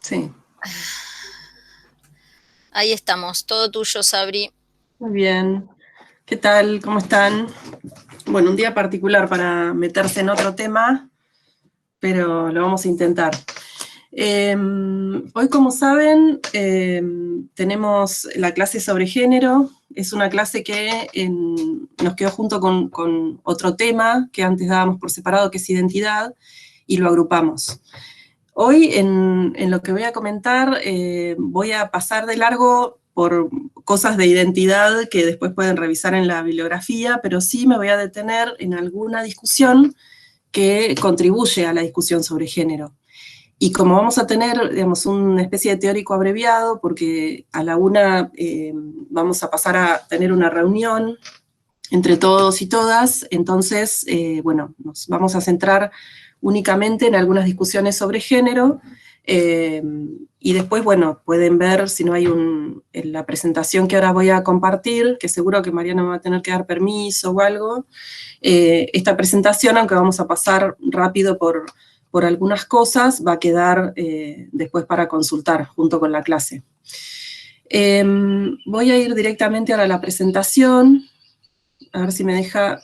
Sí. Ahí estamos, todo tuyo, Sabri. Muy bien. ¿Qué tal? ¿Cómo están? Bueno, un día particular para meterse en otro tema, pero lo vamos a intentar. Hoy, como saben, tenemos la clase sobre género. Es una clase que nos quedó junto con otro tema que antes dábamos por separado, que es identidad, y lo agrupamos. Hoy, en lo que voy a comentar, voy a pasar de largo por cosas de identidad que después pueden revisar en la bibliografía, pero sí me voy a detener en alguna discusión que contribuye a la discusión sobre género. Y como vamos a tener, digamos, una especie de teórico abreviado, porque a la una vamos a pasar a tener una reunión entre todos y todas, entonces, bueno, nos vamos a centrar únicamente en algunas discusiones sobre género, y después, bueno, pueden ver si no hay en la presentación que ahora voy a compartir, que seguro que Mariana me va a tener que dar permiso o algo, esta presentación, aunque vamos a pasar rápido por algunas cosas, va a quedar después para consultar junto con la clase. Voy a ir directamente ahora a la presentación, a ver si me deja.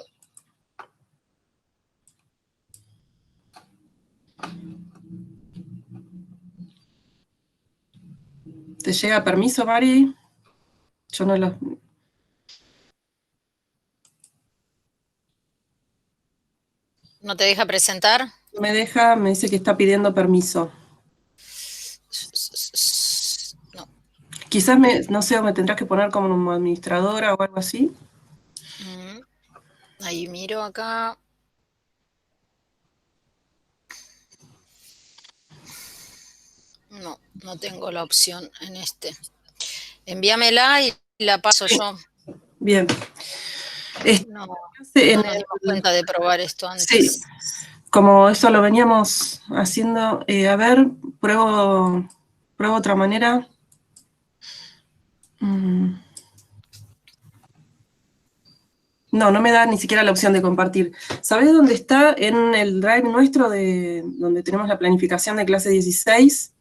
¿Te llega permiso, Mari? Yo no lo... ¿No te deja presentar? Me deja, me dice que está pidiendo permiso. No. Quizás, no sé, me tendrás que poner como administradora o algo así. Ahí miro acá. No, no tengo la opción en este. Envíamela y la paso yo. Bien. No nos dimos cuenta de probar esto antes. Sí, como eso lo veníamos haciendo. A ver, pruebo otra manera. No me da ni siquiera la opción de compartir. ¿Sabés dónde está? En el drive nuestro, donde tenemos la planificación de clase 16.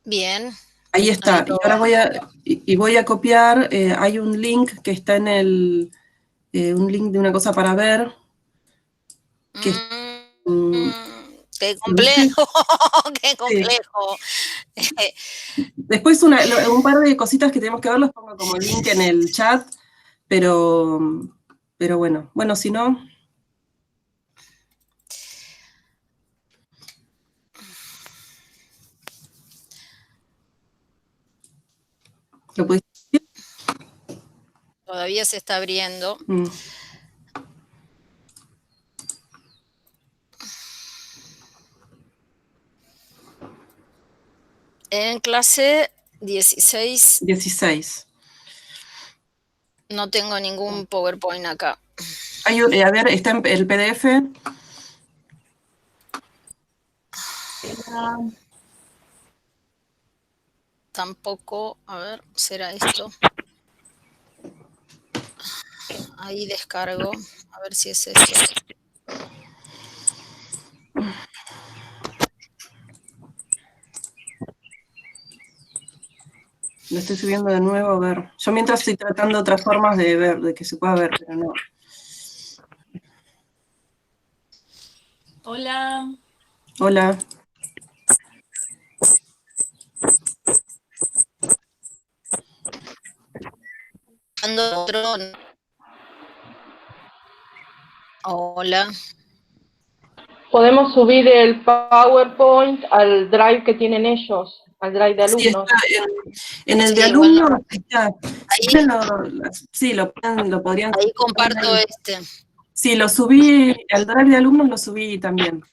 Bien. Ahí está. Ahí y ahora voy a copiar. Hay un link que está en un link de una cosa para ver. Que, qué complejo, qué complejo. Después un par de cositas que tenemos que ver los pongo como link en el chat, pero bueno, si no... ¿Lo pudiste decir? Todavía se está abriendo. En clase 16. 16. No tengo ningún PowerPoint acá. A ver, está en el PDF. Tampoco, a ver, ¿será esto? Ahí descargo, a ver si es esto. Lo estoy subiendo de nuevo, a ver. Yo mientras estoy tratando otras formas de ver, de que se pueda ver, pero no. Hola. Hola. Hola. Podemos subir el PowerPoint al drive que tienen ellos, al drive de alumnos. Sí, está en el de alumnos. Sí, lo podrían... Ahí comparto este. Sí, lo subí, al drive de alumnos lo subí también.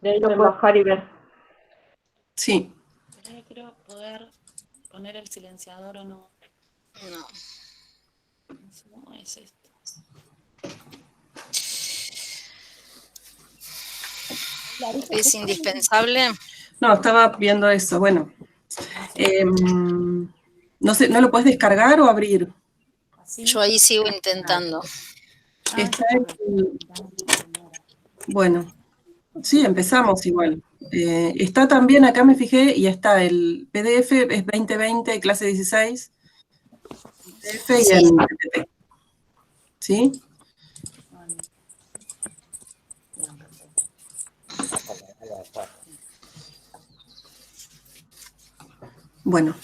De ahí lo puedo bajar y ver. Sí. Quiero poder poner el silenciador o no. No. ¿Cómo es esto? ¿Es indispensable? No, estaba viendo eso. Bueno. No sé, ¿no lo puedes descargar o abrir? Yo ahí sigo intentando. Está bueno, sí, empezamos igual. Está también, acá me fijé, y está el PDF, es 2020, clase 16, PDF y Sí. en PPT. ¿Sí? Bueno.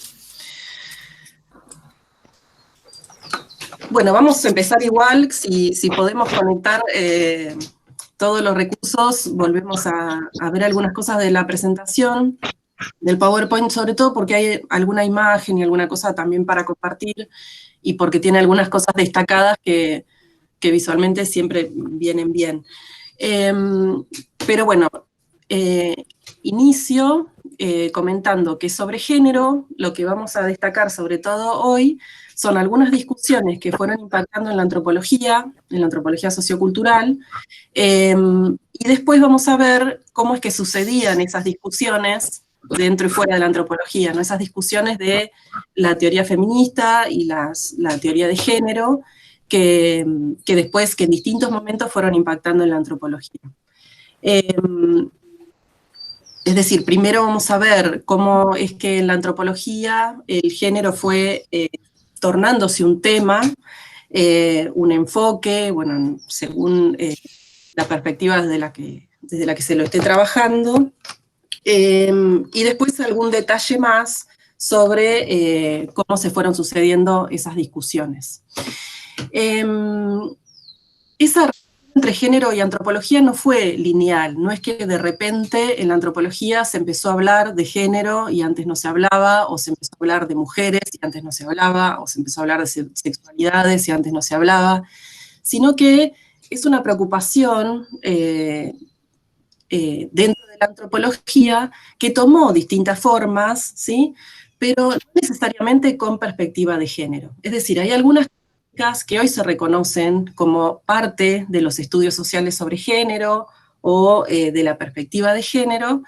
Bueno, vamos a empezar igual, si podemos conectar todos los recursos, volvemos a ver algunas cosas de la presentación, del PowerPoint sobre todo, porque hay alguna imagen y alguna cosa también para compartir, y porque tiene algunas cosas destacadas que visualmente siempre vienen bien. Pero bueno, inicio comentando que sobre género, lo que vamos a destacar sobre todo hoy, son algunas discusiones que fueron impactando en la antropología sociocultural, y después vamos a ver cómo es que sucedían esas discusiones dentro y fuera de la antropología, ¿no? Esas discusiones de la teoría feminista y la teoría de género, que después, que en distintos momentos fueron impactando en la antropología. Es decir, primero vamos a ver cómo es que en la antropología el género fue tornándose un tema, un enfoque, bueno, según la perspectiva desde la que se lo esté trabajando, y después algún detalle más sobre cómo se fueron sucediendo esas discusiones. Esa relación entre género y antropología no fue lineal, no es que de repente en la antropología se empezó a hablar de género y antes no se hablaba, o se empezó a hablar de mujeres y antes no se hablaba, o se empezó a hablar de sexualidades y antes no se hablaba, sino que es una preocupación dentro de la antropología que tomó distintas formas, ¿sí? Pero no necesariamente con perspectiva de género. Es decir, hay algunas que hoy se reconocen como parte de los estudios sociales sobre género o de la perspectiva de género,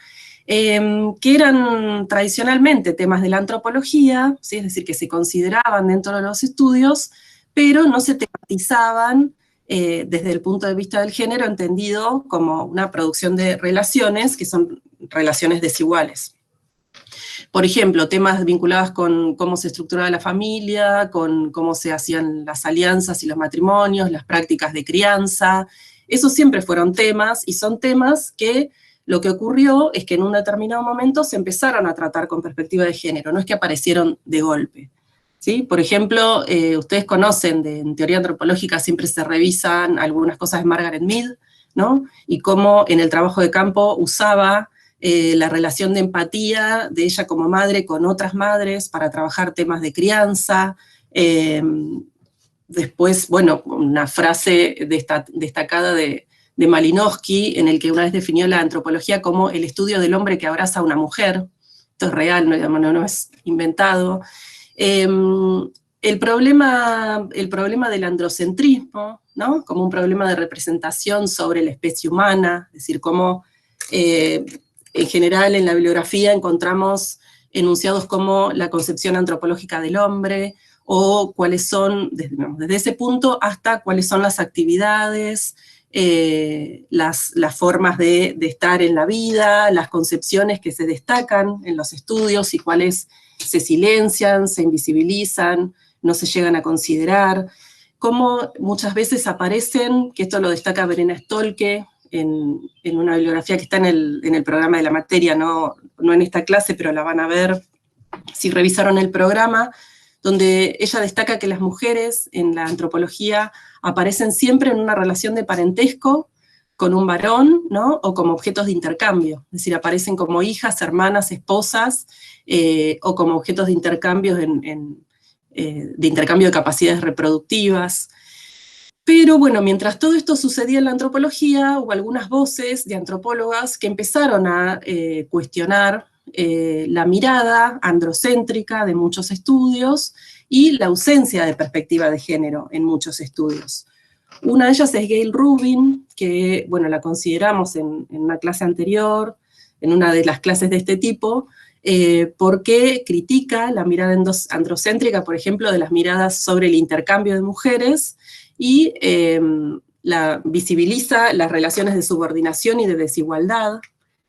que eran tradicionalmente temas de la antropología, ¿sí? Es decir, que se consideraban dentro de los estudios, pero no se tematizaban desde el punto de vista del género, entendido como una producción de relaciones que son relaciones desiguales. Por ejemplo, temas vinculados con cómo se estructuraba la familia, con cómo se hacían las alianzas y los matrimonios, las prácticas de crianza. Esos siempre fueron temas, y son temas que lo que ocurrió es que en un determinado momento se empezaron a tratar con perspectiva de género, no es que aparecieron de golpe. ¿Sí? Por ejemplo, ustedes conocen, en teoría antropológica siempre se revisan algunas cosas de Margaret Mead, ¿no? Y cómo en el trabajo de campo usaba la relación de empatía de ella como madre con otras madres para trabajar temas de crianza. Después, bueno, una frase destacada de Malinowski, en el que una vez definió la antropología como el estudio del hombre que abraza a una mujer. Esto es real, no es inventado. El problema del androcentrismo, ¿no? Como un problema de representación sobre la especie humana, es decir, cómo en general en la bibliografía encontramos enunciados como la concepción antropológica del hombre, o cuáles son, desde ese punto hasta cuáles son las actividades, las formas de estar en la vida, las concepciones que se destacan en los estudios y cuáles se silencian, se invisibilizan, no se llegan a considerar, cómo muchas veces aparecen, que esto lo destaca Verena Stolke en una bibliografía que está en el programa de la materia, no en esta clase, pero la van a ver si revisaron el programa, donde ella destaca que las mujeres en la antropología aparecen siempre en una relación de parentesco con un varón, ¿no? O como objetos de intercambio, es decir, aparecen como hijas, hermanas, esposas, o como objetos de intercambio de intercambio de capacidades reproductivas. Pero bueno, mientras todo esto sucedía en la antropología, hubo algunas voces de antropólogas que empezaron a cuestionar la mirada androcéntrica de muchos estudios y la ausencia de perspectiva de género en muchos estudios. Una de ellas es Gail Rubin, que bueno, la consideramos en una clase anterior, en una de las clases de este tipo, porque critica la mirada androcéntrica, por ejemplo, de las miradas sobre el intercambio de mujeres, y visibiliza las relaciones de subordinación y de desigualdad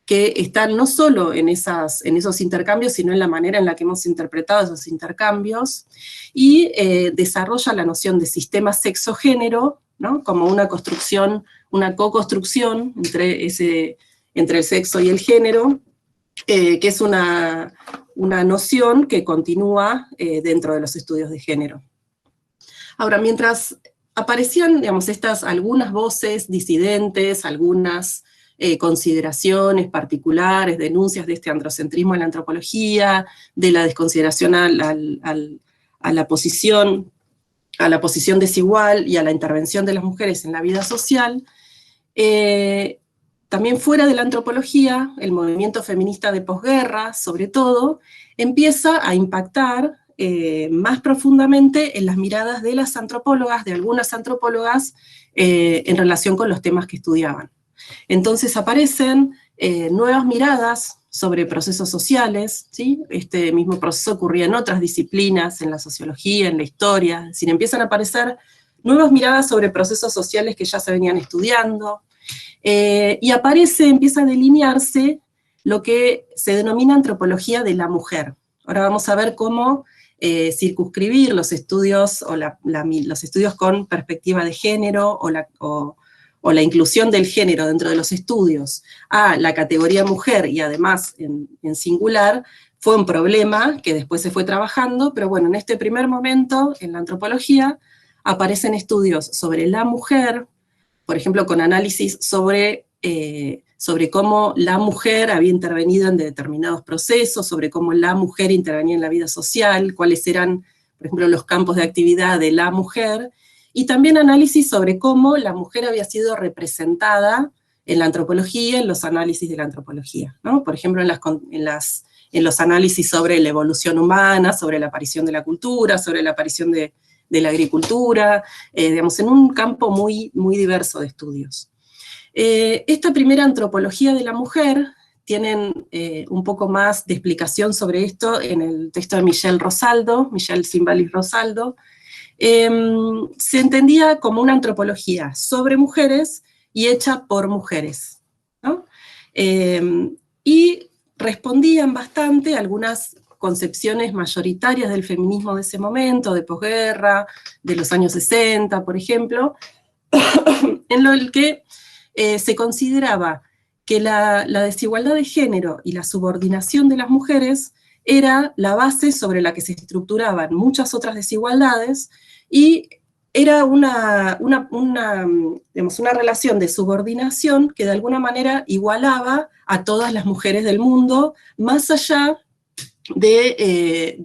que están no solo en esos intercambios, sino en la manera en la que hemos interpretado esos intercambios, y desarrolla la noción de sistema sexo-género, ¿no? Como una construcción, una co-construcción entre el sexo y el género, que es una noción que continúa dentro de los estudios de género. Ahora, mientras aparecían, digamos, algunas voces disidentes, algunas consideraciones particulares, denuncias de este androcentrismo en la antropología, de la desconsideración a la posición desigual y a la intervención de las mujeres en la vida social, también fuera de la antropología, el movimiento feminista de posguerra, sobre todo, empieza a impactar más profundamente en las miradas de las antropólogas, de algunas antropólogas, en relación con los temas que estudiaban. Entonces aparecen nuevas miradas sobre procesos sociales, ¿sí? Este mismo proceso ocurría en otras disciplinas, en la sociología, en la historia, es decir, empiezan a aparecer nuevas miradas sobre procesos sociales que ya se venían estudiando, y empieza a delinearse lo que se denomina antropología de la mujer. Ahora vamos a ver cómo circunscribir los estudios, los estudios con perspectiva de género, o la inclusión del género dentro de los estudios a la categoría mujer, y además en singular, fue un problema que después se fue trabajando, pero bueno, en este primer momento, en la antropología, aparecen estudios sobre la mujer, por ejemplo, con análisis sobre cómo la mujer había intervenido en determinados procesos, sobre cómo la mujer intervenía en la vida social, cuáles eran, por ejemplo, los campos de actividad de la mujer, y también análisis sobre cómo la mujer había sido representada en la antropología, en los análisis de la antropología, ¿no? Por ejemplo, en los análisis sobre la evolución humana, sobre la aparición de la cultura, sobre la aparición de la agricultura, digamos, en un campo muy, muy diverso de estudios. Esta primera antropología de la mujer, tienen un poco más de explicación sobre esto en el texto de Michel Simbalis Rosaldo. Se entendía como una antropología sobre mujeres y hecha por mujeres, ¿no? Y respondían bastante a algunas concepciones mayoritarias del feminismo de ese momento, de posguerra, de los años 60, por ejemplo, en lo que se consideraba que la desigualdad de género y la subordinación de las mujeres era la base sobre la que se estructuraban muchas otras desigualdades, y era una relación de subordinación que de alguna manera igualaba a todas las mujeres del mundo, más allá de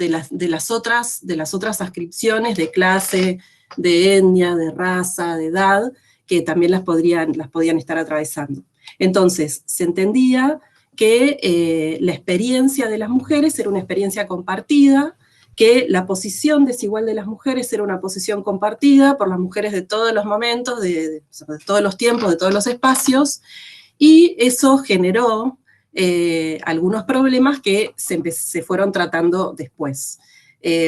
las otras ascripciones de clase, de etnia, de raza, de edad, que también las podían estar atravesando. Entonces, se entendía que la experiencia de las mujeres era una experiencia compartida, que la posición desigual de las mujeres era una posición compartida por las mujeres de todos los momentos, de todos los tiempos, de todos los espacios, y eso generó algunos problemas que se fueron tratando después.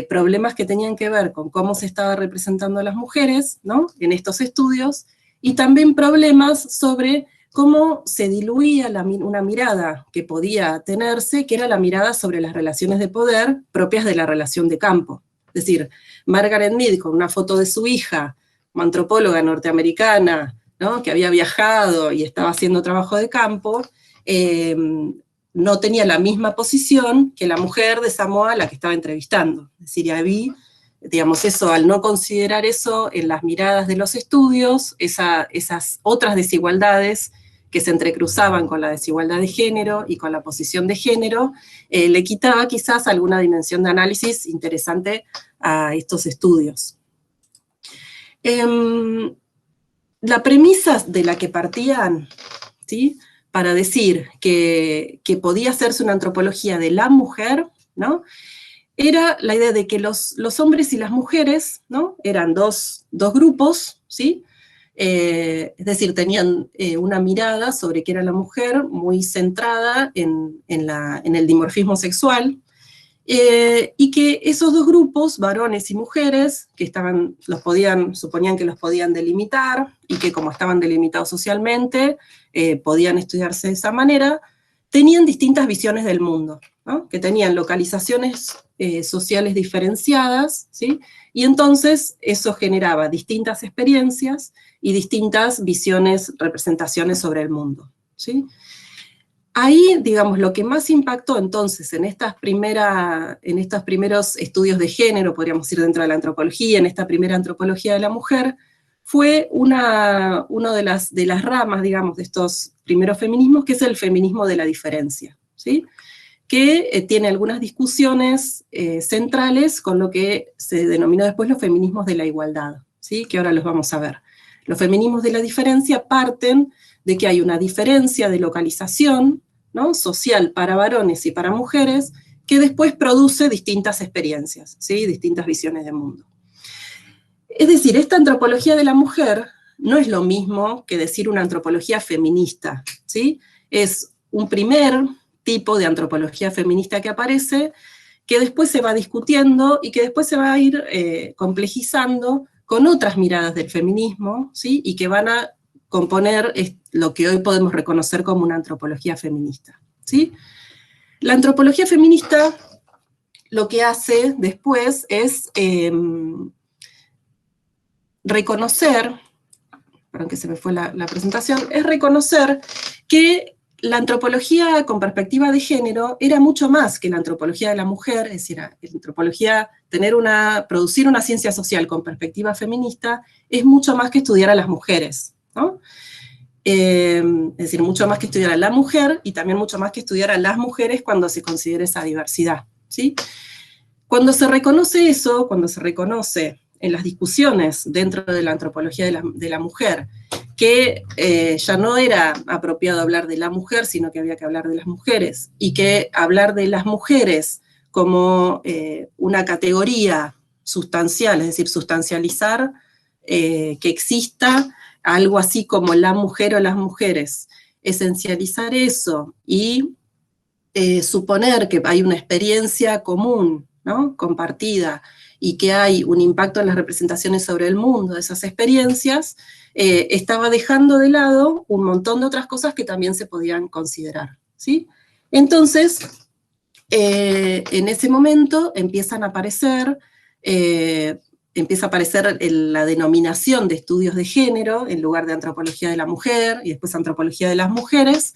Problemas que tenían que ver con cómo se estaba representando a las mujeres, ¿no?, en estos estudios, y también problemas sobre cómo se diluía una mirada que podía tenerse, que era la mirada sobre las relaciones de poder propias de la relación de campo. Es decir, Margaret Mead, con una foto de su hija, como antropóloga norteamericana, ¿no?, que había viajado y estaba haciendo trabajo de campo, no tenía la misma posición que la mujer de Samoa a la que estaba entrevistando. Es decir, había, digamos, eso, al no considerar eso en las miradas de los estudios, esas otras desigualdades que se entrecruzaban con la desigualdad de género y con la posición de género, le quitaba quizás alguna dimensión de análisis interesante a estos estudios. La premisa de la que partían, ¿sí?, para decir que podía hacerse una antropología de la mujer, ¿no?, era la idea de que los hombres y las mujeres, ¿no?, eran dos grupos, ¿sí?, es decir, tenían una mirada sobre qué era la mujer muy centrada en el dimorfismo sexual, y que esos dos grupos, varones y mujeres, que suponían que los podían delimitar, y que como estaban delimitados socialmente, podían estudiarse de esa manera, tenían distintas visiones del mundo, ¿no? Que tenían localizaciones sociales diferenciadas, ¿sí? Y entonces eso generaba distintas experiencias y distintas visiones, representaciones sobre el mundo, ¿sí? Ahí, digamos, lo que más impactó entonces en estos primeros estudios de género, podríamos decir dentro de la antropología, en esta primera antropología de la mujer, fue una de las ramas, digamos, de estos primeros feminismos, que es el feminismo de la diferencia, ¿sí? Que tiene algunas discusiones centrales con lo que se denominó después los feminismos de la igualdad, ¿sí? Que ahora los vamos a ver. Los feminismos de la diferencia parten de que hay una diferencia de localización, ¿no? Social para varones y para mujeres, que después produce distintas experiencias, ¿sí? Distintas visiones de mundo. Es decir, esta antropología de la mujer no es lo mismo que decir una antropología feminista, ¿sí? Es un primer tipo de antropología feminista que aparece, que después se va discutiendo y que después se va a ir complejizando con otras miradas del feminismo, ¿sí? Y que van a componer lo que hoy podemos reconocer como una antropología feminista, ¿sí? La antropología feminista lo que hace después es reconocer, perdón que se me fue la presentación, es reconocer que la antropología con perspectiva de género era mucho más que la antropología de la mujer, es decir, la antropología, producir una ciencia social con perspectiva feminista, es mucho más que estudiar a las mujeres, ¿no? Es decir, mucho más que estudiar a la mujer y también mucho más que estudiar a las mujeres cuando se considera esa diversidad, ¿sí? Cuando se reconoce eso, cuando se reconoce en las discusiones dentro de la antropología de la mujer, que ya no era apropiado hablar de la mujer, sino que había que hablar de las mujeres, y que hablar de las mujeres como una categoría sustancial, es decir, sustancializar que exista algo así como la mujer o las mujeres, esencializar eso y suponer que hay una experiencia común, ¿no? Compartida, y que hay un impacto en las representaciones sobre el mundo de esas experiencias, estaba dejando de lado un montón de otras cosas que también se podían considerar, ¿sí? Entonces, en ese momento empieza a aparecer la denominación de estudios de género, en lugar de antropología de la mujer, y después antropología de las mujeres,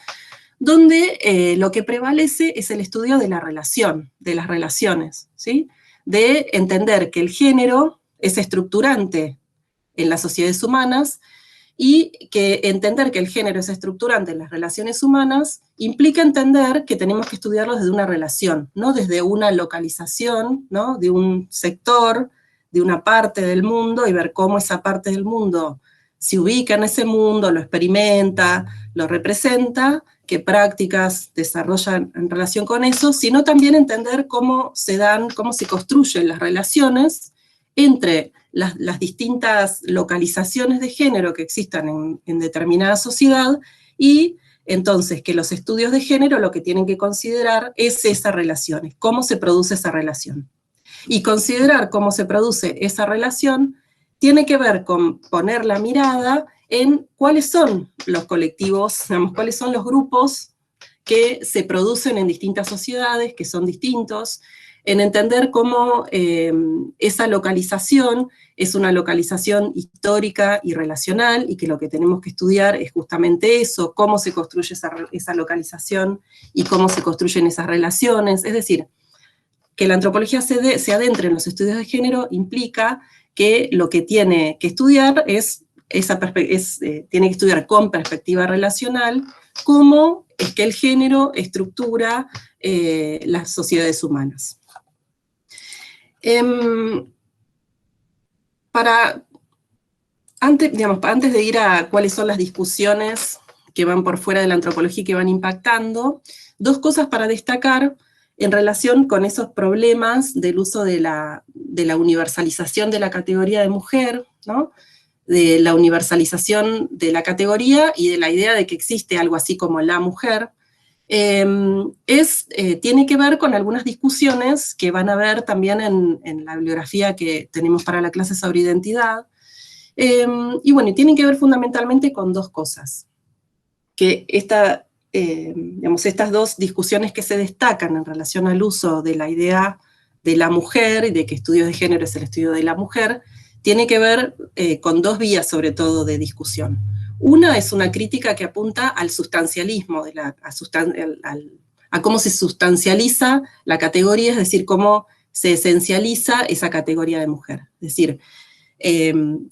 donde lo que prevalece es el estudio de la relación, de las relaciones, ¿sí? De entender que el género es estructurante en las sociedades humanas, y que entender que el género es estructurante en las relaciones humanas implica entender que tenemos que estudiarlo desde una relación, no desde una localización, ¿no? De un sector, de una parte del mundo, y ver cómo esa parte del mundo se ubica en ese mundo, lo experimenta, lo representa, qué prácticas desarrollan en relación con eso, sino también entender cómo se construyen las relaciones entre las distintas localizaciones de género que existan en determinada sociedad, y entonces que los estudios de género lo que tienen que considerar es esas relaciones, cómo se produce esa relación. Y considerar cómo se produce esa relación tiene que ver con poner la mirada en cuáles son los colectivos, digamos, cuáles son los grupos que se producen en distintas sociedades, que son distintos, en entender cómo esa localización es una localización histórica y relacional, y que lo que tenemos que estudiar es justamente eso, cómo se construye esa localización y cómo se construyen esas relaciones. Es decir, que la antropología se adentre en los estudios de género implica que lo que tiene que estudiar tiene que estudiar con perspectiva relacional cómo es que el género estructura las sociedades humanas. Antes de ir a cuáles son las discusiones que van por fuera de la antropología y que van impactando, dos cosas para destacar en relación con esos problemas del uso de la universalización de la categoría de mujer, ¿no? De la universalización de la categoría y de la idea de que existe algo así como la mujer, tiene que ver con algunas discusiones que van a ver también en la bibliografía que tenemos para la clase sobre identidad, y bueno, tienen que ver fundamentalmente con dos cosas, que digamos, estas dos discusiones que se destacan en relación al uso de la idea de la mujer y de que estudios de género es el estudio de la mujer, tiene que ver con dos vías sobre todo de discusión. Una es una crítica que apunta al sustancialismo, a cómo se sustancializa la categoría, es decir, cómo se esencializa esa categoría de mujer. Es decir,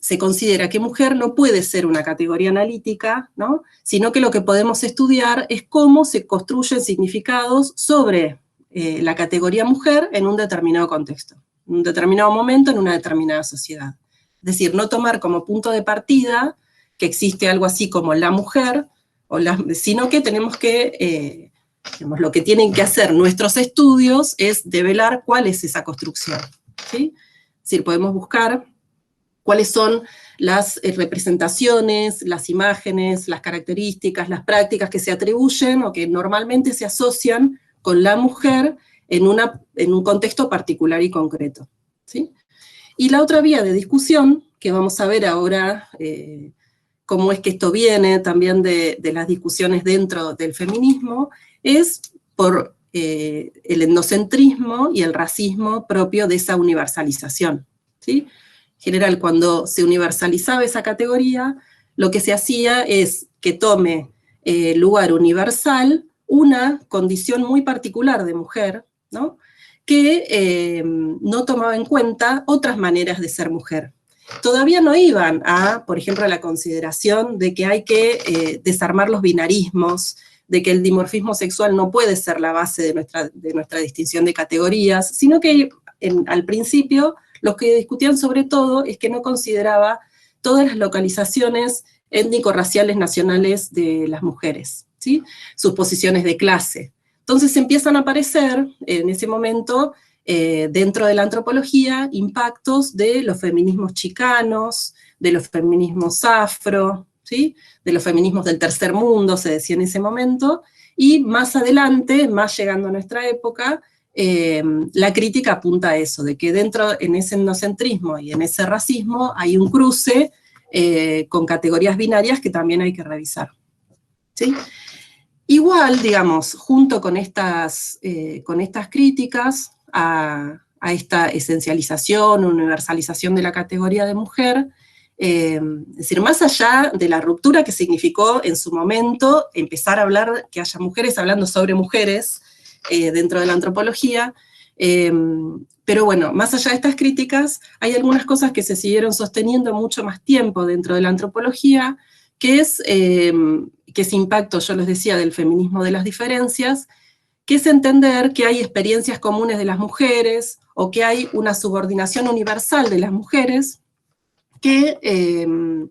se considera que mujer no puede ser una categoría analítica, ¿no? Sino que lo que podemos estudiar es cómo se construyen significados sobre la categoría mujer en un determinado contexto, en un determinado momento, en una determinada sociedad. Es decir, no tomar como punto de partida que existe algo así como la mujer, sino que tenemos que, digamos, lo que tienen que hacer nuestros estudios es develar cuál es esa construcción, ¿sí? Es decir, podemos buscar cuáles son las representaciones, las imágenes, las características, las prácticas que se atribuyen o que normalmente se asocian con la mujer en un contexto particular y concreto, ¿sí? Y la otra vía de discusión, que vamos a ver ahora cómo es que esto viene también de las discusiones dentro del feminismo, es por el etnocentrismo y el racismo propio de esa universalización, ¿sí? En general, cuando se universalizaba esa categoría, lo que se hacía es que tome lugar universal una condición muy particular de mujer, ¿no? Que no tomaba en cuenta otras maneras de ser mujer. Todavía no iban a, por ejemplo, a la consideración de que hay que desarmar los binarismos, de que el dimorfismo sexual no puede ser la base de nuestra distinción de categorías, sino que al principio lo que discutían sobre todo es que no consideraba todas las localizaciones étnico-raciales nacionales de las mujeres, ¿sí? Sus posiciones de clase. Entonces empiezan a aparecer en ese momento, dentro de la antropología, impactos de los feminismos chicanos, de los feminismos afro, ¿sí? De los feminismos del tercer mundo, se decía en ese momento, y más adelante, más llegando a nuestra época, la crítica apunta a eso, de que en ese etnocentrismo y en ese racismo hay un cruce con categorías binarias que también hay que revisar, ¿sí? Igual, digamos, junto con estas críticas a esta esencialización, universalización de la categoría de mujer, es decir, más allá de la ruptura que significó en su momento empezar a hablar, que haya mujeres hablando sobre mujeres dentro de la antropología, pero bueno, más allá de estas críticas, hay algunas cosas que se siguieron sosteniendo mucho más tiempo dentro de la antropología, que es ese impacto, yo les decía, del feminismo de las diferencias, que es entender que hay experiencias comunes de las mujeres, o que hay una subordinación universal de las mujeres, digamos,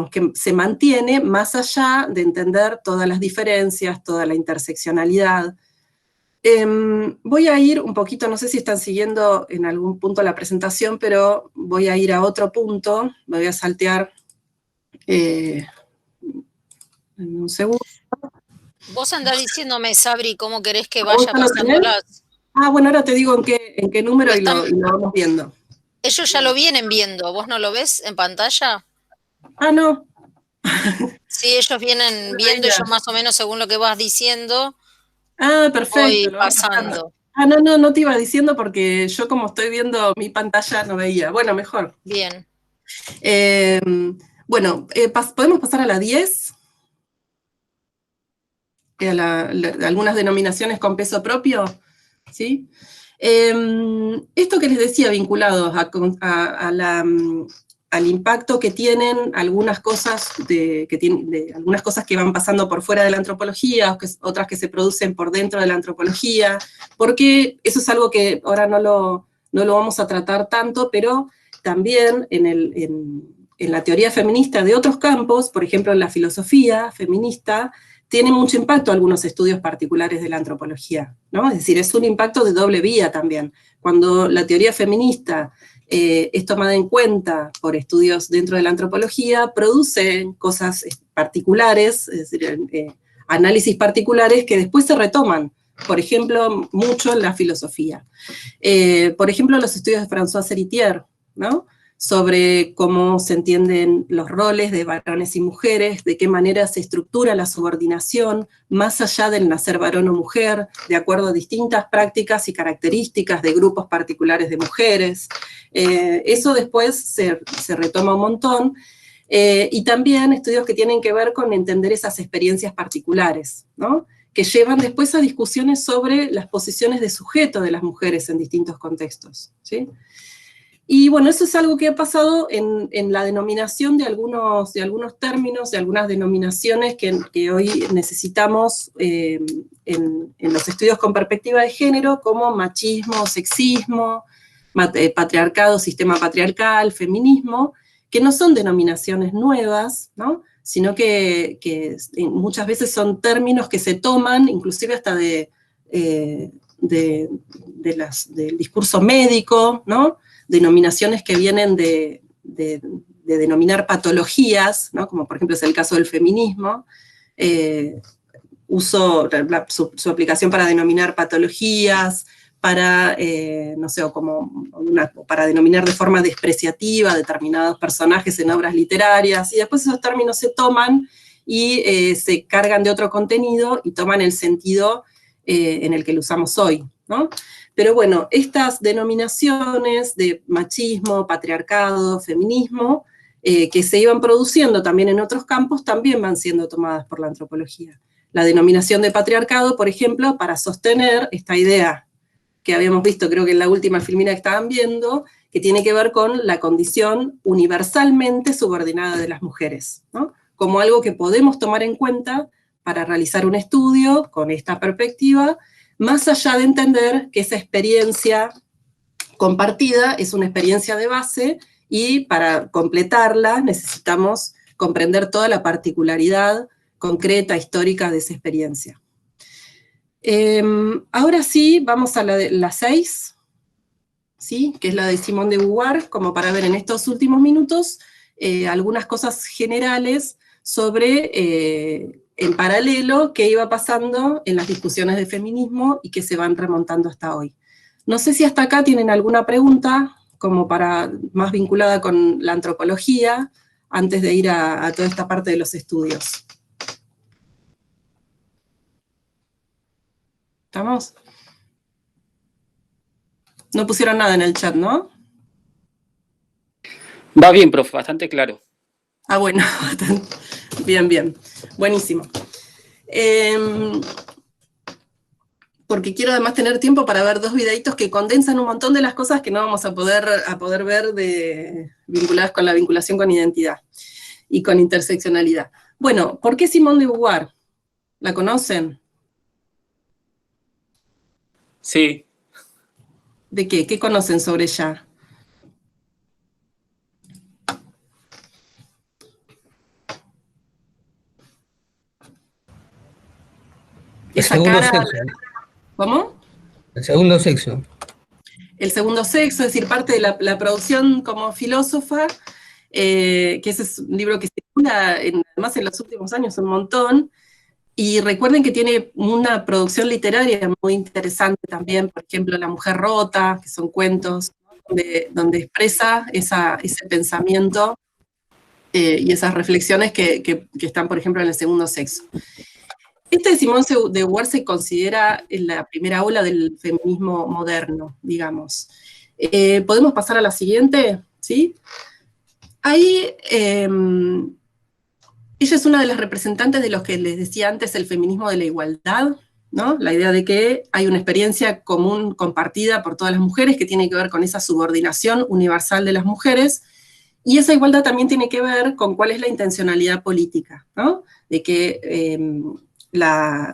que se mantiene más allá de entender todas las diferencias, toda la interseccionalidad. Voy a ir un poquito, no sé si están siguiendo en algún punto la presentación, pero voy a ir a otro punto, me voy a saltear en un segundo. Vos andás diciéndome, Sabri, cómo querés que vaya pasándolas. Ah, bueno, ahora te digo en qué número y lo vamos viendo. Ellos ya lo vienen viendo, ¿vos no lo ves en pantalla? Ah, no. Sí, ellos vienen viendo y yo más o menos según lo que vas diciendo, ah, perfecto, voy pasando. Ah, no te iba diciendo porque yo como estoy viendo mi pantalla no veía. Bueno, mejor. Bien. Bueno, ¿podemos pasar a la 10? Algunas denominaciones con peso propio, ¿sí? Esto que les decía, vinculados al impacto que tienen algunas cosas algunas cosas que van pasando por fuera de la antropología, otras que se producen por dentro de la antropología, porque eso es algo que ahora no lo vamos a tratar tanto, pero también en la teoría feminista de otros campos, por ejemplo en la filosofía feminista, tiene mucho impacto algunos estudios particulares de la antropología, ¿no? Es decir, es un impacto de doble vía también. Cuando la teoría feminista es tomada en cuenta por estudios dentro de la antropología, produce cosas particulares, es decir, análisis particulares que después se retoman, por ejemplo, mucho en la filosofía. Por ejemplo, los estudios de François Héritier, ¿no? sobre cómo se entienden los roles de varones y mujeres, de qué manera se estructura la subordinación, más allá del nacer varón o mujer, de acuerdo a distintas prácticas y características de grupos particulares de mujeres. Eso después se retoma un montón, y también estudios que tienen que ver con entender esas experiencias particulares, ¿no? Que llevan después a discusiones sobre las posiciones de sujeto de las mujeres en distintos contextos, ¿sí? Y bueno, eso es algo que ha pasado en la denominación de algunos términos, de algunas denominaciones que hoy necesitamos en los estudios con perspectiva de género, como machismo, sexismo, patriarcado, sistema patriarcal, feminismo, que no son denominaciones nuevas, ¿no? Sino que muchas veces son términos que se toman, inclusive hasta del discurso médico, ¿no? Denominaciones que vienen de denominar patologías, ¿no? Como por ejemplo es el caso del feminismo, su aplicación para denominar patologías, para, no sé, para denominar de forma despreciativa determinados personajes en obras literarias, y después esos términos se toman y se cargan de otro contenido y toman el sentido en el que lo usamos hoy, ¿no? Pero bueno, estas denominaciones de machismo, patriarcado, feminismo, que se iban produciendo también en otros campos, también van siendo tomadas por la antropología. La denominación de patriarcado, por ejemplo, para sostener esta idea que habíamos visto, creo que en la última filmina que estaban viendo, que tiene que ver con la condición universalmente subordinada de las mujeres, ¿no? Como algo que podemos tomar en cuenta para realizar un estudio con esta perspectiva, más allá de entender que esa experiencia compartida es una experiencia de base, y para completarla necesitamos comprender toda la particularidad concreta, histórica de esa experiencia. Ahora sí, vamos a la 6, ¿sí? Que es la de Simone de Beauvoir, como para ver en estos últimos minutos algunas cosas generales sobre, en paralelo, qué iba pasando en las discusiones de feminismo y que se van remontando hasta hoy. No sé si hasta acá tienen alguna pregunta, como más vinculada con la antropología, antes de ir a toda esta parte de los estudios. ¿Estamos? No pusieron nada en el chat, ¿no? Va bien, profe, bastante claro. Ah, bueno, bien, bien, buenísimo. Porque quiero además tener tiempo para ver 2 videitos que condensan un montón de las cosas que no vamos a poder ver vinculadas con la vinculación con identidad y con interseccionalidad. Bueno, ¿por qué Simone de Beauvoir? ¿La conocen? Sí. ¿De qué? ¿Qué conocen sobre ella? El segundo sexo. ¿Cómo? El segundo sexo. El segundo sexo, es decir, parte de la producción como filósofa, que ese es un libro que circula, además en los últimos años un montón, y recuerden que tiene una producción literaria muy interesante también, por ejemplo, La mujer rota, que son cuentos, ¿no? donde expresa ese pensamiento y esas reflexiones que están, por ejemplo, en el segundo sexo. Este de Simone de Beauvoir se considera la primera ola del feminismo moderno, digamos. ¿Podemos pasar a la siguiente? ¿Sí? Ahí, ella es una de las representantes de los que les decía antes el feminismo de la igualdad, ¿no? La idea de que hay una experiencia común compartida por todas las mujeres que tiene que ver con esa subordinación universal de las mujeres, y esa igualdad también tiene que ver con cuál es la intencionalidad política, ¿no? De que la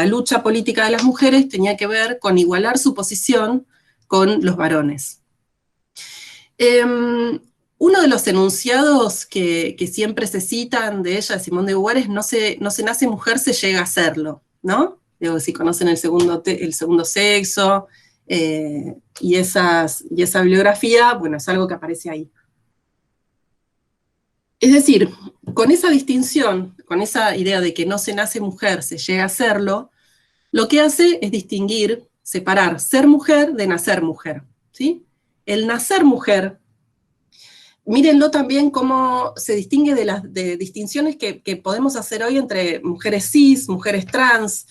lucha política de las mujeres tenía que ver con igualar su posición con los varones. Uno de los enunciados que siempre se citan de ella, de Simone de Beauvoir, es no se nace mujer, se llega a serlo, ¿no? Digo, si conocen el segundo sexo, y esa bibliografía, bueno, es algo que aparece ahí. Es decir, con esa distinción, con esa idea de que no se nace mujer, se llega a serlo, lo que hace es distinguir, separar ser mujer de nacer mujer, ¿sí? El nacer mujer mírenlo también cómo se distingue de las distinciones que podemos hacer hoy entre mujeres cis, mujeres trans,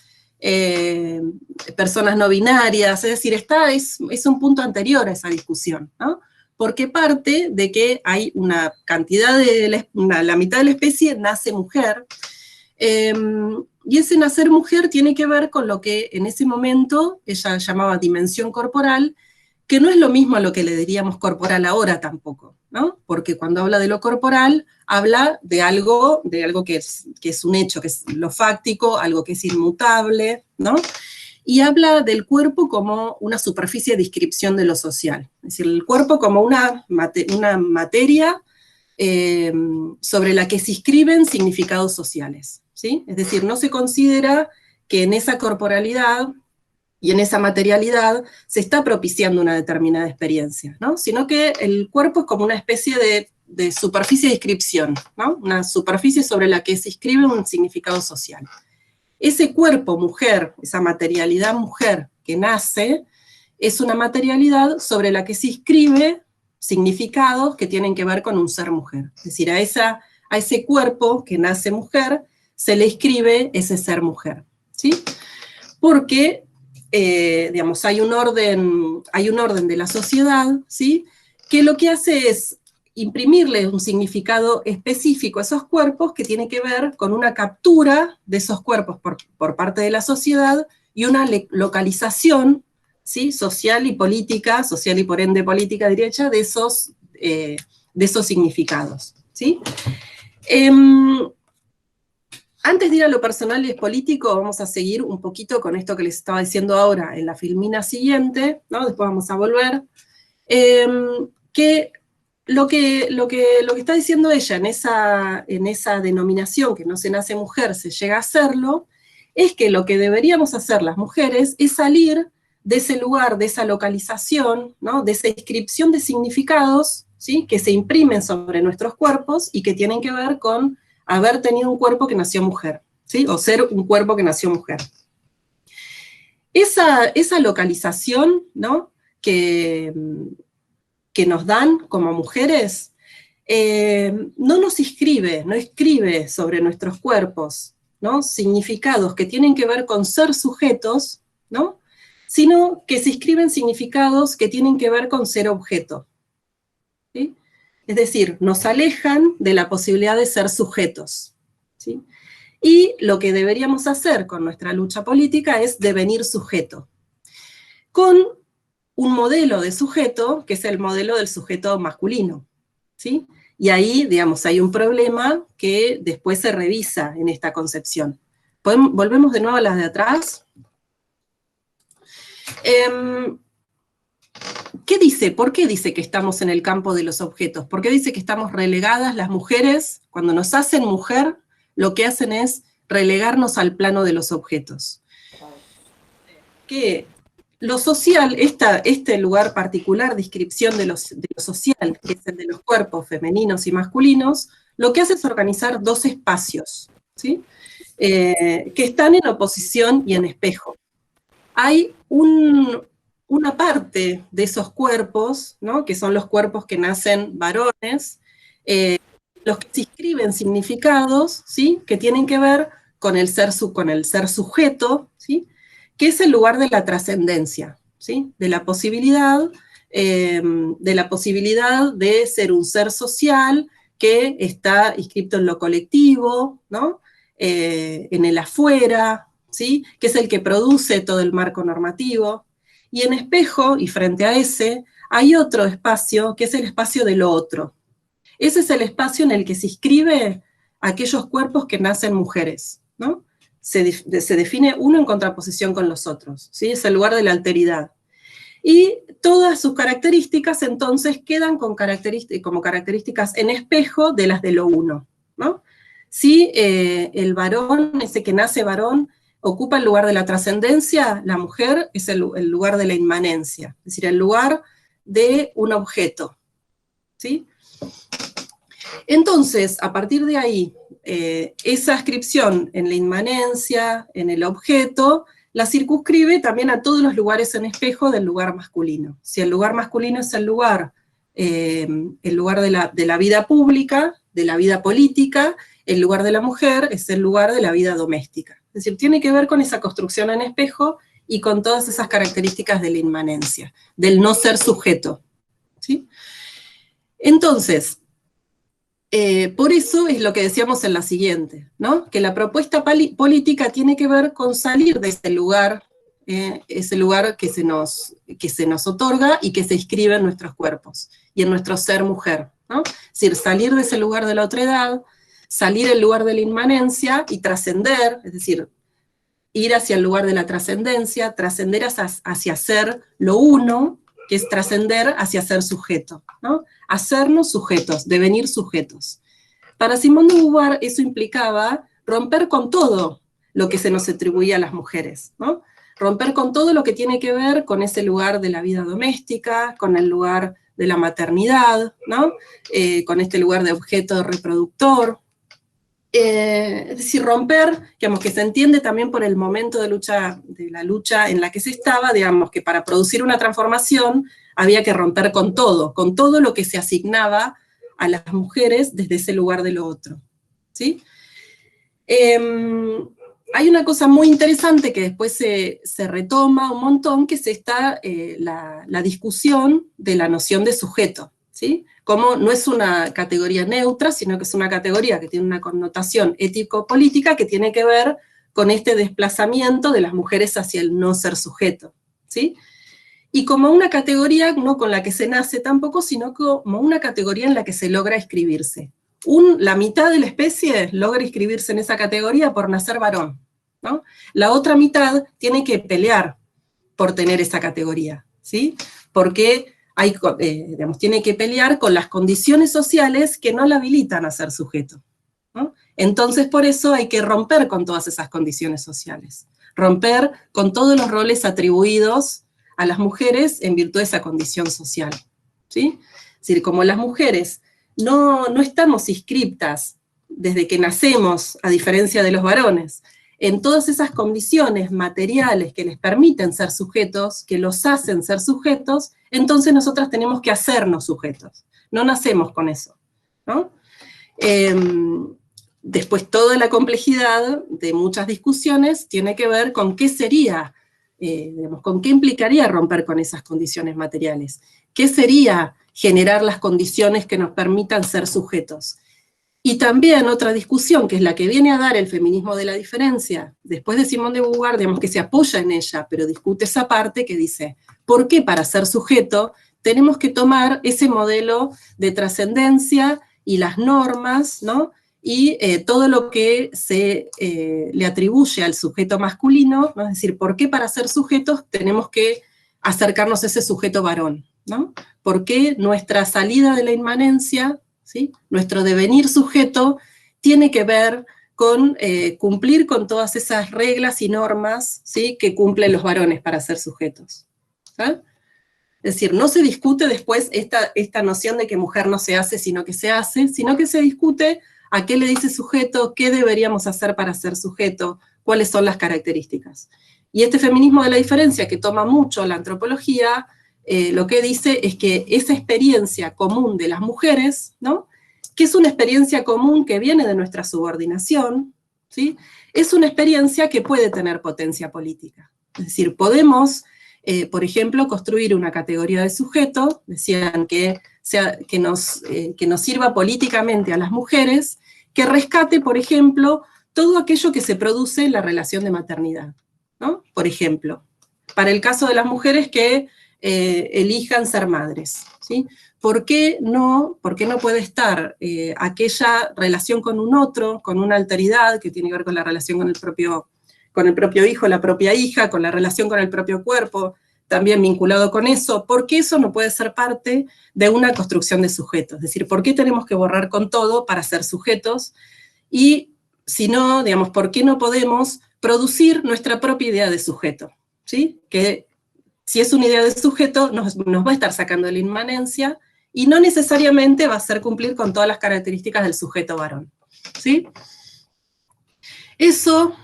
personas no binarias, es decir, es un punto anterior a esa discusión, ¿no? Porque parte de que hay una cantidad la mitad de la especie nace mujer, y ese nacer mujer tiene que ver con lo que en ese momento ella llamaba dimensión corporal, que no es lo mismo a lo que le diríamos corporal ahora tampoco, ¿no? Porque cuando habla de lo corporal, habla de algo que es un hecho, que es lo fáctico, algo que es inmutable, ¿no? Y habla del cuerpo como una superficie de descripción de lo social. Es decir, el cuerpo como una materia sobre la que se inscriben significados sociales, ¿sí? Es decir, no se considera que en esa corporalidad y en esa materialidad se está propiciando una determinada experiencia, ¿no? Sino que el cuerpo es como una especie de superficie de inscripción, ¿no? Una superficie sobre la que se inscribe un significado social. Ese cuerpo mujer, esa materialidad mujer que nace, es una materialidad sobre la que se inscribe significados que tienen que ver con un ser mujer. Es decir, a ese cuerpo que nace mujer se le inscribe ese ser mujer, ¿sí? Porque digamos, hay un orden de la sociedad, ¿sí? Que lo que hace es imprimirle un significado específico a esos cuerpos que tiene que ver con una captura de esos cuerpos por parte de la sociedad y una localización, ¿sí? Social y política, social y por ende política derecha, de esos significados, ¿sí? Antes de ir a lo personal y político, vamos a seguir un poquito con esto que les estaba diciendo ahora en la filmina siguiente, ¿no? Después vamos a volver. Que lo que está diciendo ella en esa denominación, que no se nace mujer, se llega a hacerlo, es que lo que deberíamos hacer las mujeres es salir de ese lugar, de esa localización, ¿no? De esa inscripción de significados, ¿sí? Que se imprimen sobre nuestros cuerpos y que tienen que ver con haber tenido un cuerpo que nació mujer, ¿sí? O ser un cuerpo que nació mujer. Esa localización, ¿no? que nos dan como mujeres, no nos inscribe, no escribe sobre nuestros cuerpos, ¿no? Significados que tienen que ver con ser sujetos, ¿no? Sino que se inscriben significados que tienen que ver con ser objeto, ¿sí? Es decir, nos alejan de la posibilidad de ser sujetos, ¿sí? Y lo que deberíamos hacer con nuestra lucha política es devenir sujeto, con un modelo de sujeto, que es el modelo del sujeto masculino, ¿sí? Y ahí, digamos, hay un problema que después se revisa en esta concepción. Volvemos de nuevo a las de atrás. ¿Qué dice? ¿Por qué dice que estamos en el campo de los objetos? ¿Por qué dice que estamos relegadas las mujeres? Cuando nos hacen mujer, lo que hacen es relegarnos al plano de los objetos. Que lo social, este lugar particular de inscripción de lo social, que es el de los cuerpos femeninos y masculinos, lo que hace es organizar dos espacios, ¿sí? Que están en oposición y en espejo. Hay una parte de esos cuerpos, ¿no? Que son los cuerpos que nacen varones, los que se inscriben significados, ¿sí? Que tienen que ver con el ser sujeto, ¿sí? Que es el lugar de la trascendencia, ¿sí? De la posibilidad de ser un ser social que está inscrito en lo colectivo, ¿no? En el afuera, ¿sí? Que es el que produce todo el marco normativo. Y en espejo, y frente a ese, hay otro espacio, que es el espacio de lo otro. Ese es el espacio en el que se inscribe aquellos cuerpos que nacen mujeres, ¿no? Se define uno en contraposición con los otros, ¿sí? Es el lugar de la alteridad. Y todas sus características, entonces, quedan como características en espejo de las de lo uno, ¿no? Si el varón, ese que nace varón, ocupa el lugar de la trascendencia, la mujer es el lugar de la inmanencia, es decir, el lugar de un objeto, ¿sí? Entonces, a partir de ahí, esa ascripción en la inmanencia, en el objeto, la circunscribe también a todos los lugares en espejo del lugar masculino. Si el lugar masculino es el lugar el lugar de la vida pública, de la vida política, el lugar de la mujer es el lugar de la vida doméstica. Es decir, tiene que ver con esa construcción en espejo y con todas esas características de la inmanencia, del no ser sujeto, ¿sí? Entonces, por eso es lo que decíamos en la siguiente, ¿no? Que la propuesta política tiene que ver con salir de ese lugar que se nos otorga y que se inscribe en nuestros cuerpos y en nuestro ser mujer, ¿no? Es decir, salir de ese lugar de la otredad, salir del lugar de la inmanencia y trascender, es decir, ir hacia el lugar de la trascendencia, trascender hacia ser lo uno, que es trascender hacia ser sujeto, ¿no? Hacernos sujetos, devenir sujetos. Para Simone de Beauvoir eso implicaba romper con todo lo que se nos atribuía a las mujeres, ¿no? Romper con todo lo que tiene que ver con ese lugar de la vida doméstica, con el lugar de la maternidad, ¿no? Con este lugar de objeto reproductor. Es decir, romper, digamos, que se entiende también por el momento de la lucha en la que se estaba, digamos, que para producir una transformación había que romper con todo lo que se asignaba a las mujeres desde ese lugar de lo otro, ¿sí? Hay una cosa muy interesante que después se retoma un montón, que es la discusión de la noción de sujeto, ¿sí? Como no es una categoría neutra, sino que es una categoría que tiene una connotación ético-política que tiene que ver con este desplazamiento de las mujeres hacia el no ser sujeto, ¿sí? Y como una categoría no con la que se nace tampoco, sino como una categoría en la que se logra inscribirse. La mitad de la especie logra inscribirse en esa categoría por nacer varón, ¿no? La otra mitad tiene que pelear por tener esa categoría, ¿sí? Porque tiene que pelear con las condiciones sociales que no la habilitan a ser sujeto, ¿no? Entonces, por eso hay que romper con todas esas condiciones sociales, romper con todos los roles atribuidos a las mujeres en virtud de esa condición social, ¿sí? Es decir, como las mujeres no estamos inscriptas desde que nacemos, a diferencia de los varones, en todas esas condiciones materiales que les permiten ser sujetos, que los hacen ser sujetos, entonces nosotras tenemos que hacernos sujetos. No nacemos con eso, ¿no? Después toda la complejidad de muchas discusiones tiene que ver con qué sería, con qué implicaría romper con esas condiciones materiales. ¿Qué sería generar las condiciones que nos permitan ser sujetos? Y también otra discusión, que es la que viene a dar el feminismo de la diferencia, después de Simone de Beauvoir, digamos que se apoya en ella, pero discute esa parte que dice, ¿por qué para ser sujeto tenemos que tomar ese modelo de trascendencia y las normas, ¿no? Y todo lo que se le atribuye al sujeto masculino, ¿no? Es decir, ¿por qué para ser sujetos tenemos que acercarnos a ese sujeto varón, ¿no? ¿Por qué nuestra salida de la inmanencia, ¿sí? Nuestro devenir sujeto tiene que ver con cumplir con todas esas reglas y normas, ¿sí? Que cumplen los varones para ser sujetos, ¿sí? Es decir, no se discute después esta noción de que mujer no se hace, sino que se hace, sino que se discute a qué le dice sujeto, qué deberíamos hacer para ser sujeto, cuáles son las características. Y este feminismo de la diferencia, que toma mucho la antropología, lo que dice es que esa experiencia común de las mujeres, ¿no? Que es una experiencia común que viene de nuestra subordinación, ¿sí? Es una experiencia que puede tener potencia política. Es decir, podemos, por ejemplo, construir una categoría de sujeto, decían que nos sirva políticamente a las mujeres, que rescate, por ejemplo, todo aquello que se produce en la relación de maternidad, ¿no? Por ejemplo, para el caso de las mujeres que elijan ser madres, ¿sí? ¿Por qué no puede estar aquella relación con un otro, con una alteridad que tiene que ver con la relación con el propio hijo, la propia hija, con la relación con el propio cuerpo, también vinculado con eso? ¿Por qué eso no puede ser parte de una construcción de sujetos? Es decir, ¿por qué tenemos que borrar con todo para ser sujetos? Y si no, digamos, ¿por qué no podemos producir nuestra propia idea de sujeto? ¿Sí? Que si es una idea de sujeto, nos va a estar sacando de la inmanencia y no necesariamente va a hacer cumplir con todas las características del sujeto varón, ¿sí? Eso,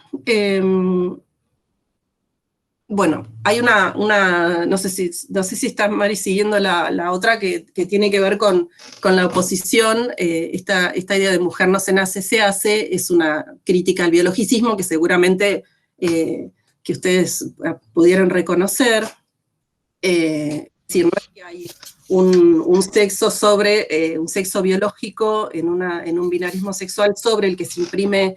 bueno, hay no sé si está Mari siguiendo la otra que tiene que ver con la oposición. Esta idea de mujer no se nace, se hace, es una crítica al biologicismo que seguramente que ustedes pudieran reconocer. Es decir, no es que hay un sexo un sexo biológico en un binarismo sexual sobre el que se imprime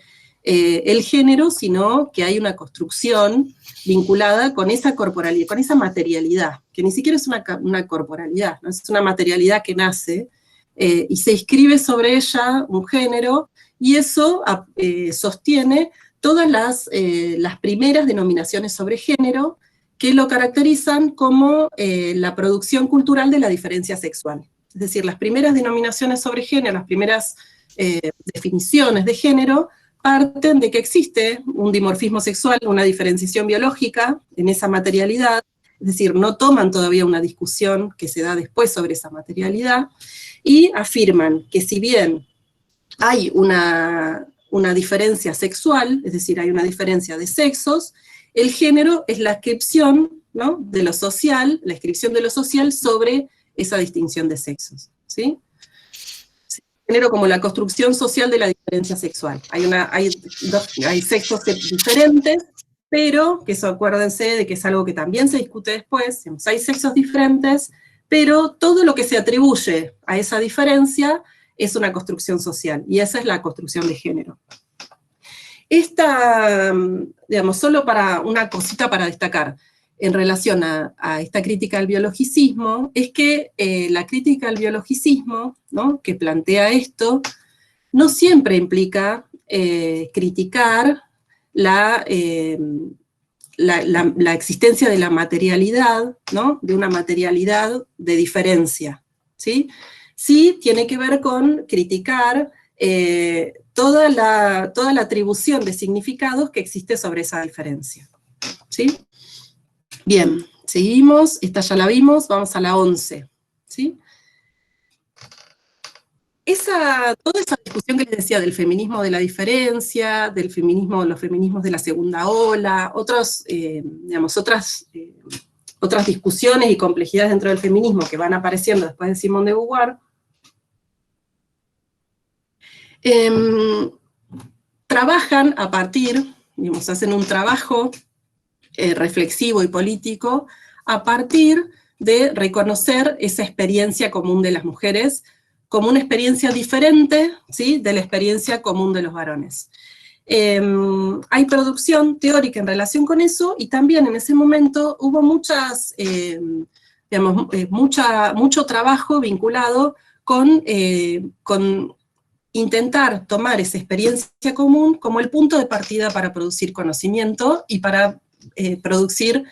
el género, sino que hay una construcción vinculada con esa corporalidad, con esa materialidad, que ni siquiera es una corporalidad, ¿no? Es una materialidad que nace y se inscribe sobre ella un género, y eso sostiene todas las primeras denominaciones sobre género que lo caracterizan como la producción cultural de la diferencia sexual. Es decir, las primeras denominaciones sobre género, las primeras definiciones de género, parten de que existe un dimorfismo sexual, una diferenciación biológica en esa materialidad, es decir, no toman todavía una discusión que se da después sobre esa materialidad, y afirman que si bien hay una diferencia sexual, es decir, hay una diferencia de sexos, el género es la inscripción, ¿no?, de lo social, la inscripción de lo social sobre esa distinción de sexos, ¿sí? Género como la construcción social de la diferencia sexual. Hay sexos diferentes, pero, que eso acuérdense de que es algo que también se discute después, hay sexos diferentes, pero todo lo que se atribuye a esa diferencia es una construcción social, y esa es la construcción de género. Solo para una cosita para destacar, en relación a esta crítica al biologicismo, es que la crítica al biologicismo, ¿no?, que plantea esto, no siempre implica criticar la existencia de la materialidad, ¿no?, de una materialidad de diferencia, ¿sí? Sí tiene que ver con criticar toda la atribución de significados que existe sobre esa diferencia, ¿sí? Bien, seguimos, esta ya la vimos, vamos a la 11, ¿sí? Toda esa discusión que les decía del feminismo de la diferencia, los feminismos de la segunda ola, otras discusiones y complejidades dentro del feminismo que van apareciendo después de Simone de Beauvoir, trabajan a partir, hacen un trabajo reflexivo y político a partir de reconocer esa experiencia común de las mujeres como una experiencia diferente, ¿sí?, de la experiencia común de los varones. Hay producción teórica en relación con eso, y también en ese momento hubo mucho trabajo vinculado con intentar tomar esa experiencia común como el punto de partida para producir conocimiento y para producir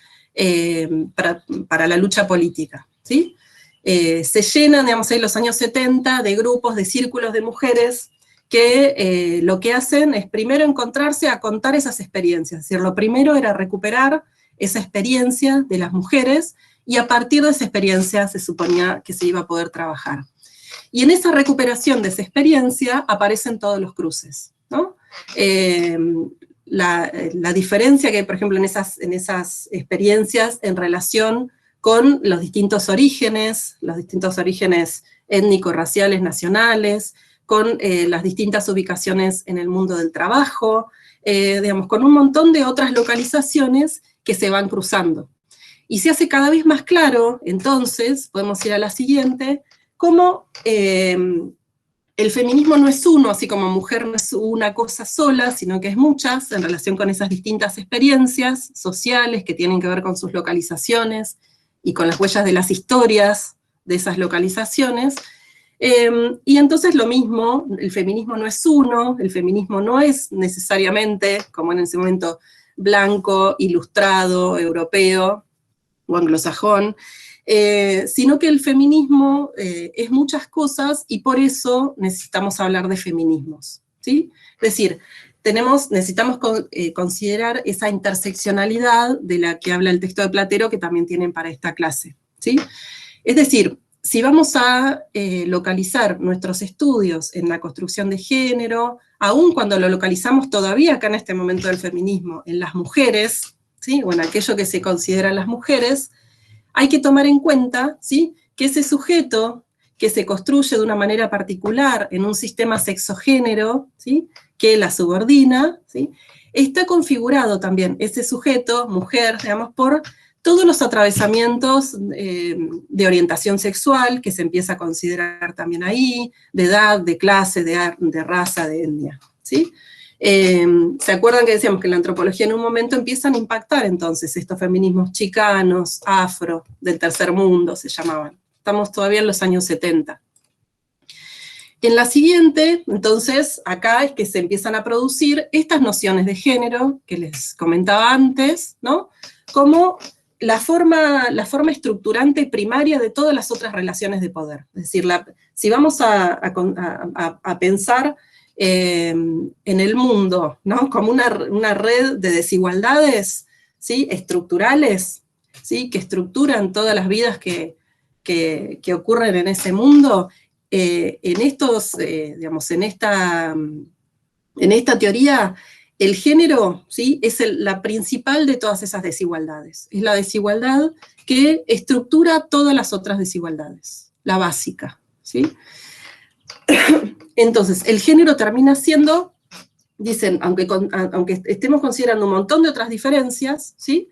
para la lucha política, ¿sí? Se llenan, en los años 70, de grupos, de círculos de mujeres que lo que hacen es primero encontrarse a contar esas experiencias, es decir, lo primero era recuperar esa experiencia de las mujeres, y a partir de esa experiencia se suponía que se iba a poder trabajar. Y en esa recuperación de esa experiencia aparecen todos los cruces, ¿no? La diferencia que hay, por ejemplo, en esas experiencias en relación con los distintos orígenes étnico-raciales nacionales, con las distintas ubicaciones en el mundo del trabajo, con un montón de otras localizaciones que se van cruzando. Y se hace cada vez más claro, entonces, podemos ir a la siguiente, cómo el feminismo no es uno, así como mujer no es una cosa sola, sino que es muchas, en relación con esas distintas experiencias sociales que tienen que ver con sus localizaciones y con las huellas de las historias de esas localizaciones. Y entonces lo mismo, el feminismo no es uno, el feminismo no es necesariamente, como en ese momento, blanco, ilustrado, europeo o anglosajón, sino que el feminismo es muchas cosas, y por eso necesitamos hablar de feminismos, ¿sí? Es decir, necesitamos considerar esa interseccionalidad de la que habla el texto de Platero, que también tienen para esta clase, ¿sí? Es decir, si vamos a localizar nuestros estudios en la construcción de género, aun cuando lo localizamos todavía acá en este momento del feminismo, en las mujeres, ¿sí? O en aquello que se consideran las mujeres, hay que tomar en cuenta, ¿sí?, que ese sujeto que se construye de una manera particular en un sistema sexogénero, ¿sí?, que la subordina, ¿sí?, está configurado también ese sujeto, mujer, digamos, por todos los atravesamientos de orientación sexual que se empieza a considerar también ahí, de edad, de clase, de raza, de etnia, ¿sí? ¿Se acuerdan que decíamos que en la antropología en un momento empiezan a impactar entonces estos feminismos chicanos, afro, del tercer mundo se llamaban? Estamos todavía en los años 70. En la siguiente, entonces, acá es que se empiezan a producir estas nociones de género que les comentaba antes, ¿no?, como la forma estructurante primaria de todas las otras relaciones de poder. Es decir, si vamos a pensar en el mundo, ¿no?, como una red de desigualdades, ¿sí?, estructurales, ¿sí?, que estructuran todas las vidas que ocurren en ese mundo, en esta teoría, el género, ¿sí?, es la principal de todas esas desigualdades. Es la desigualdad que estructura todas las otras desigualdades, la básica, ¿sí? Entonces, el género termina siendo, dicen, aunque estemos considerando un montón de otras diferencias, ¿sí?,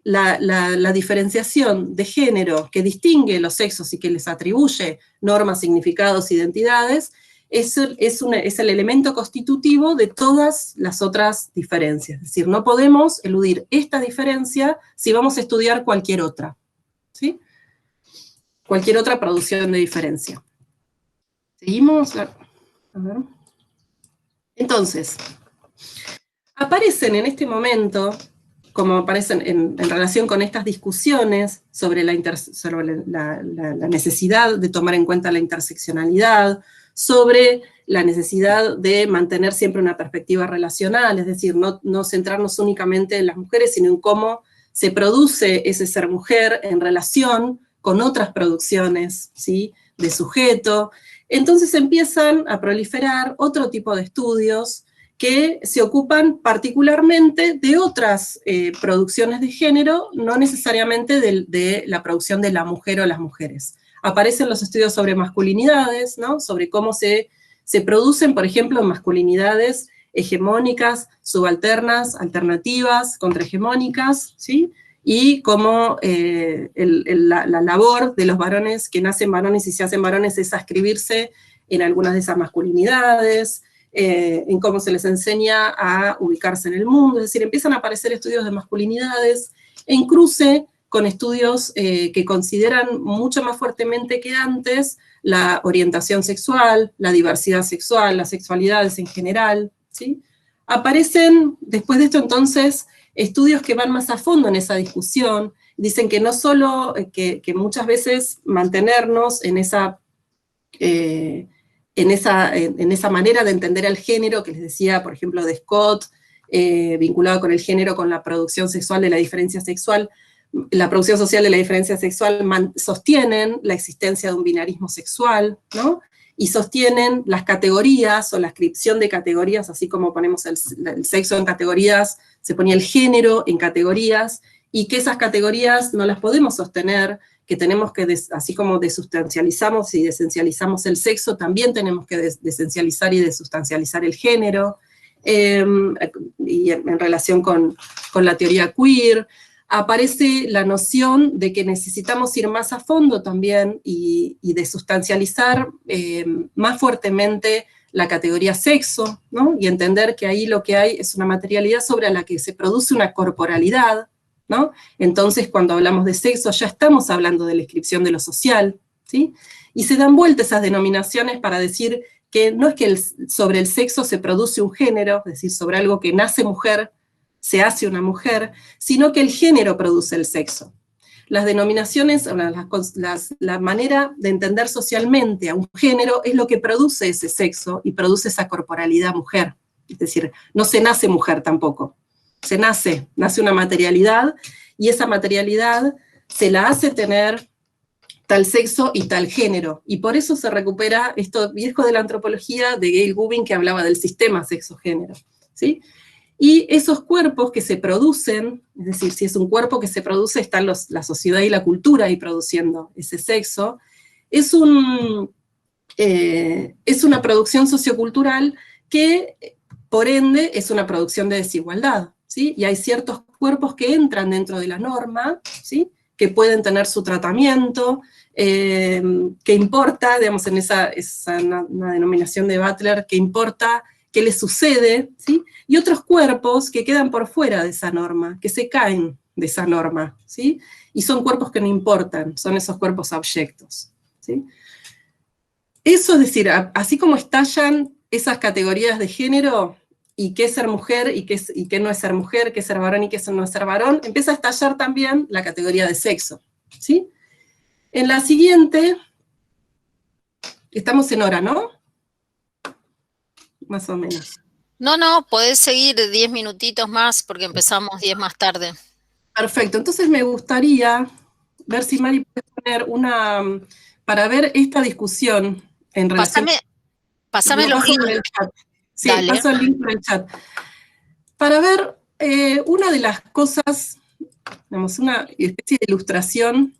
la diferenciación de género que distingue los sexos y que les atribuye normas, significados, identidades, es el elemento constitutivo de todas las otras diferencias. Es decir, no podemos eludir esta diferencia si vamos a estudiar cualquier otra, ¿sí? Cualquier otra producción de diferencia. ¿Seguimos? A ver. Entonces, aparecen en este momento, como aparecen en relación con estas discusiones sobre la necesidad de tomar en cuenta la interseccionalidad, sobre la necesidad de mantener siempre una perspectiva relacional, es decir, no centrarnos únicamente en las mujeres, sino en cómo se produce ese ser mujer en relación con otras producciones, ¿sí?, de sujeto. Entonces empiezan a proliferar otro tipo de estudios que se ocupan particularmente de otras producciones de género, no necesariamente de la producción de la mujer o las mujeres. Aparecen los estudios sobre masculinidades, ¿no?, sobre cómo se producen, por ejemplo, masculinidades hegemónicas, subalternas, alternativas, contrahegemónicas, ¿sí?, y cómo la labor de los varones que nacen varones y se hacen varones es ascribirse en algunas de esas masculinidades, en cómo se les enseña a ubicarse en el mundo, es decir, empiezan a aparecer estudios de masculinidades en cruce con estudios que consideran mucho más fuertemente que antes la orientación sexual, la diversidad sexual, las sexualidades en general, ¿sí? Aparecen, después de esto entonces, estudios que van más a fondo en esa discusión, dicen que no solo, que muchas veces mantenernos en esa manera de entender el género, que les decía, por ejemplo, de Scott, vinculado con el género, con la producción sexual de la diferencia sexual, la producción social de la diferencia sexual sostienen la existencia de un binarismo sexual, ¿no?, y sostienen las categorías o la ascripción de categorías, así como ponemos el sexo en categorías, se ponía el género en categorías, y que esas categorías no las podemos sostener, que tenemos que, así como desustancializamos y desesencializamos el sexo, también tenemos que desesencializar y desustancializar el género, y en relación con la teoría queer, aparece la noción de que necesitamos ir más a fondo también y desustancializar más fuertemente la categoría sexo, ¿no?, y entender que ahí lo que hay es una materialidad sobre la que se produce una corporalidad, ¿no? Entonces, cuando hablamos de sexo, ya estamos hablando de la inscripción de lo social, ¿sí? Y se dan vuelta esas denominaciones para decir que no es que sobre el sexo se produce un género, es decir, sobre algo que nace mujer, se hace una mujer, sino que el género produce el sexo. Las denominaciones, la manera de entender socialmente a un género es lo que produce ese sexo y produce esa corporalidad mujer. Es decir, no se nace mujer tampoco. Se nace una materialidad, y esa materialidad se la hace tener tal sexo y tal género. Y por eso se recupera esto viejo de la antropología de Gail Gubin, que hablaba del sistema sexo-género, ¿sí? Y esos cuerpos que se producen, es decir, si es un cuerpo que se produce, están la sociedad y la cultura ahí produciendo ese sexo, es una producción sociocultural que, por ende, es una producción de desigualdad, ¿sí? Y hay ciertos cuerpos que entran dentro de la norma, ¿sí? Que pueden tener su tratamiento, que importa, digamos, en una denominación de Butler, que importa qué les sucede, ¿sí? Y otros cuerpos que quedan por fuera de esa norma, que se caen de esa norma, ¿sí? Y son cuerpos que no importan, son esos cuerpos abyectos, ¿sí? Eso es decir, así como estallan esas categorías de género, y qué es ser mujer, y qué no es ser mujer, qué es ser varón y qué no es ser varón, empieza a estallar también la categoría de sexo, ¿sí? En la siguiente, estamos en hora, ¿no? Más o menos. No, podés seguir 10 minutitos más porque empezamos 10 más tarde. Perfecto, entonces me gustaría ver si Mari puede poner para ver esta discusión en relación... Pásame Lo los paso por links. el chat. Sí, Dale. paso el link por el chat. Para ver una de las cosas, digamos, una especie de ilustración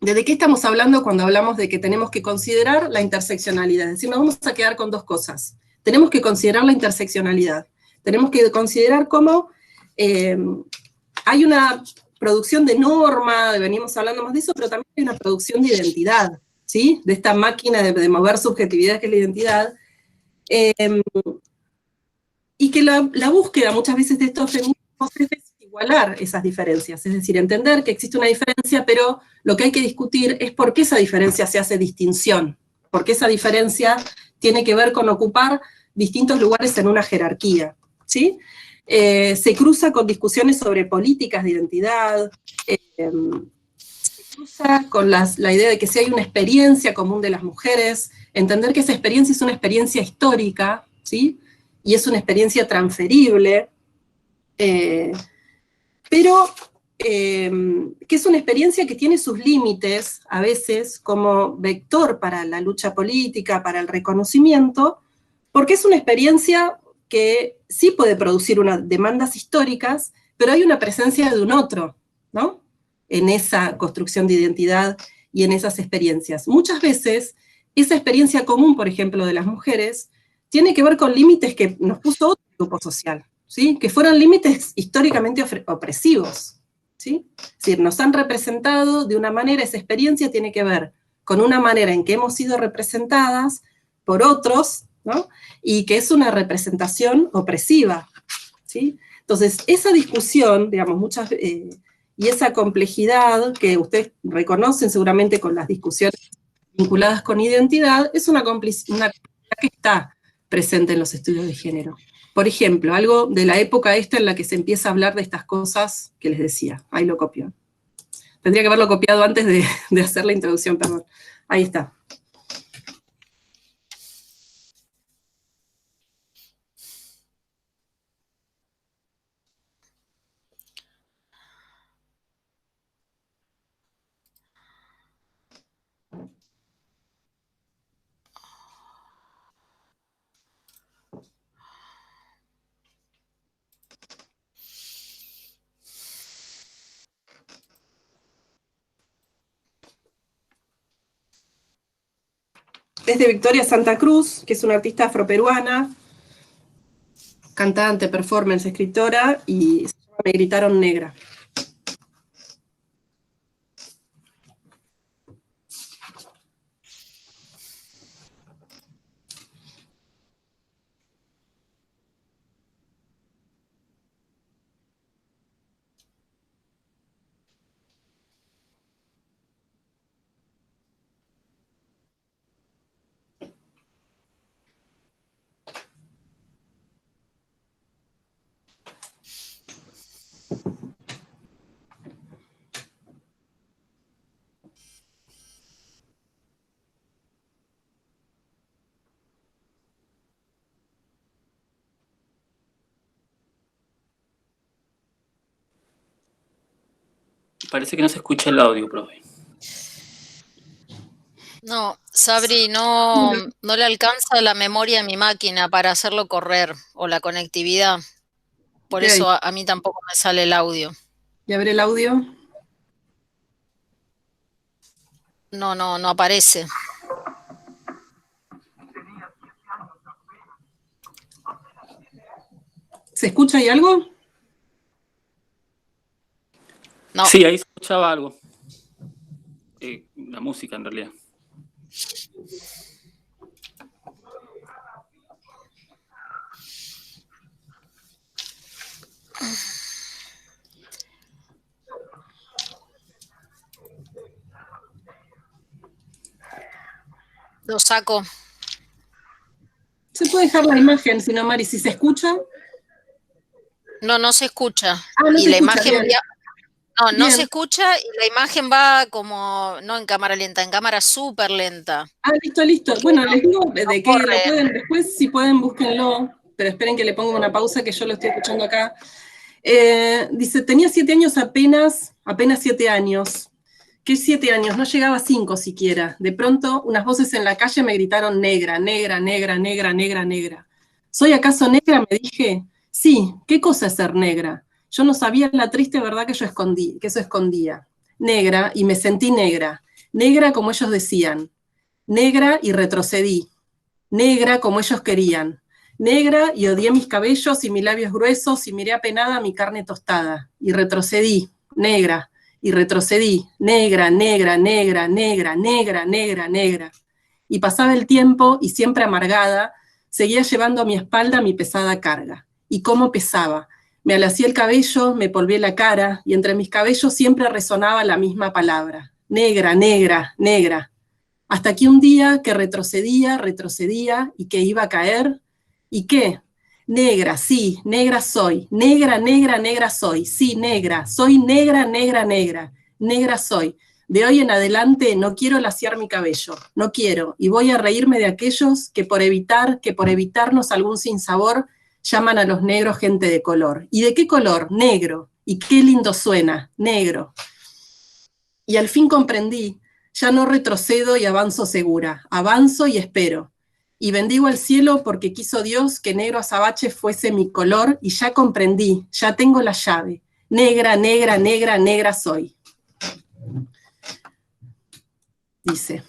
de qué estamos hablando cuando hablamos de que tenemos que considerar la interseccionalidad. Es decir, nos vamos a quedar con dos cosas. Tenemos que considerar la interseccionalidad. Tenemos que considerar cómo hay una producción de norma, venimos hablando más de eso, pero también hay una producción de identidad, ¿sí? De esta máquina de mover subjetividad que es la identidad. Y que la búsqueda muchas veces de estos feminismos es desigualar esas diferencias, es decir, entender que existe una diferencia, pero lo que hay que discutir es por qué esa diferencia se hace distinción, por qué esa diferencia tiene que ver con ocupar distintos lugares en una jerarquía, ¿sí? Se cruza con discusiones sobre políticas de identidad, se cruza con la idea de que si hay una experiencia común de las mujeres, entender que esa experiencia es una experiencia histórica, ¿sí? Y es una experiencia transferible, pero que es una experiencia que tiene sus límites, a veces, como vector para la lucha política, para el reconocimiento, porque es una experiencia que sí puede producir unas demandas históricas, pero hay una presencia de un otro, ¿no? En esa construcción de identidad y en esas experiencias. Muchas veces, esa experiencia común, por ejemplo, de las mujeres, tiene que ver con límites que nos puso otro grupo social, ¿sí? Que fueron límites históricamente opresivos, ¿sí? Es decir, nos han representado de una manera, esa experiencia tiene que ver con una manera en que hemos sido representadas por otros, ¿no? Y que es una representación opresiva, ¿sí? Entonces, esa discusión, digamos, y esa complejidad que ustedes reconocen seguramente con las discusiones vinculadas con identidad, es una complejidad que está presente en los estudios de género. Por ejemplo, algo de la época esta en la que se empieza a hablar de estas cosas que les decía. Ahí lo copió. Tendría que haberlo copiado antes de hacer la introducción, perdón. Ahí está. Es de Victoria Santa Cruz, que es una artista afroperuana, cantante, performance, escritora, y se llama Me Gritaron Negra. Parece que no se escucha el audio, profe. No, Sabri, no le alcanza la memoria a mi máquina para hacerlo correr, o la conectividad. por Ok. eso a mí tampoco me sale el audio. Y abre el audio. No aparece. ¿Se escucha ahí algo? No, Sí, ahí se escuchaba algo. La música, en realidad. lo saco. Se puede dejar la imagen, si no, Mari, si se escucha. No se escucha. Ah, no Y se la escucha, imagen bien. no Bien. se escucha y la imagen va como, no en cámara lenta, en cámara súper lenta. Ah, listo. Porque Bueno, no- les digo de que lo corre. pueden, después si pueden búsquenlo, pero esperen que le ponga una pausa que yo lo estoy escuchando acá. Dice, tenía 7 años apenas 7 años. ¿Qué 7 años? No llegaba a 5 siquiera. De pronto, unas voces en la calle me gritaron negra, negra, negra, negra, negra, negra. ¿Soy acaso negra? Me dije. Sí, ¿qué cosa es ser negra? Yo no sabía la triste verdad que eso escondía. Negra, y me sentí negra. Negra como ellos decían. Negra y retrocedí. Negra como ellos querían. Negra y odié mis cabellos y mis labios gruesos y miré apenada mi carne tostada. Y retrocedí. Negra. Y retrocedí. Negra, negra, negra, negra, negra, negra, negra. Y pasaba el tiempo y siempre amargada, seguía llevando a mi espalda mi pesada carga. ¿Y cómo pesaba? Me alacé el cabello, me polvé la cara, y entre mis cabellos siempre resonaba la misma palabra. Negra, negra, negra. Hasta que un día que retrocedía, y que iba a caer, ¿y qué? Negra, sí, negra soy, negra, negra, negra soy, sí, negra, soy negra, negra, negra, negra soy. De hoy en adelante no quiero laciar mi cabello, no quiero, y voy a reírme de aquellos que por evitarnos algún sinsabor, llaman a los negros gente de color. ¿Y de qué color? Negro. Y qué lindo suena, negro. Y al fin comprendí, ya no retrocedo y avanzo segura, avanzo y espero. Y bendigo al cielo porque quiso Dios que negro azabache fuese mi color, y ya comprendí, ya tengo la llave. Negra, negra, negra, negra soy. Dice.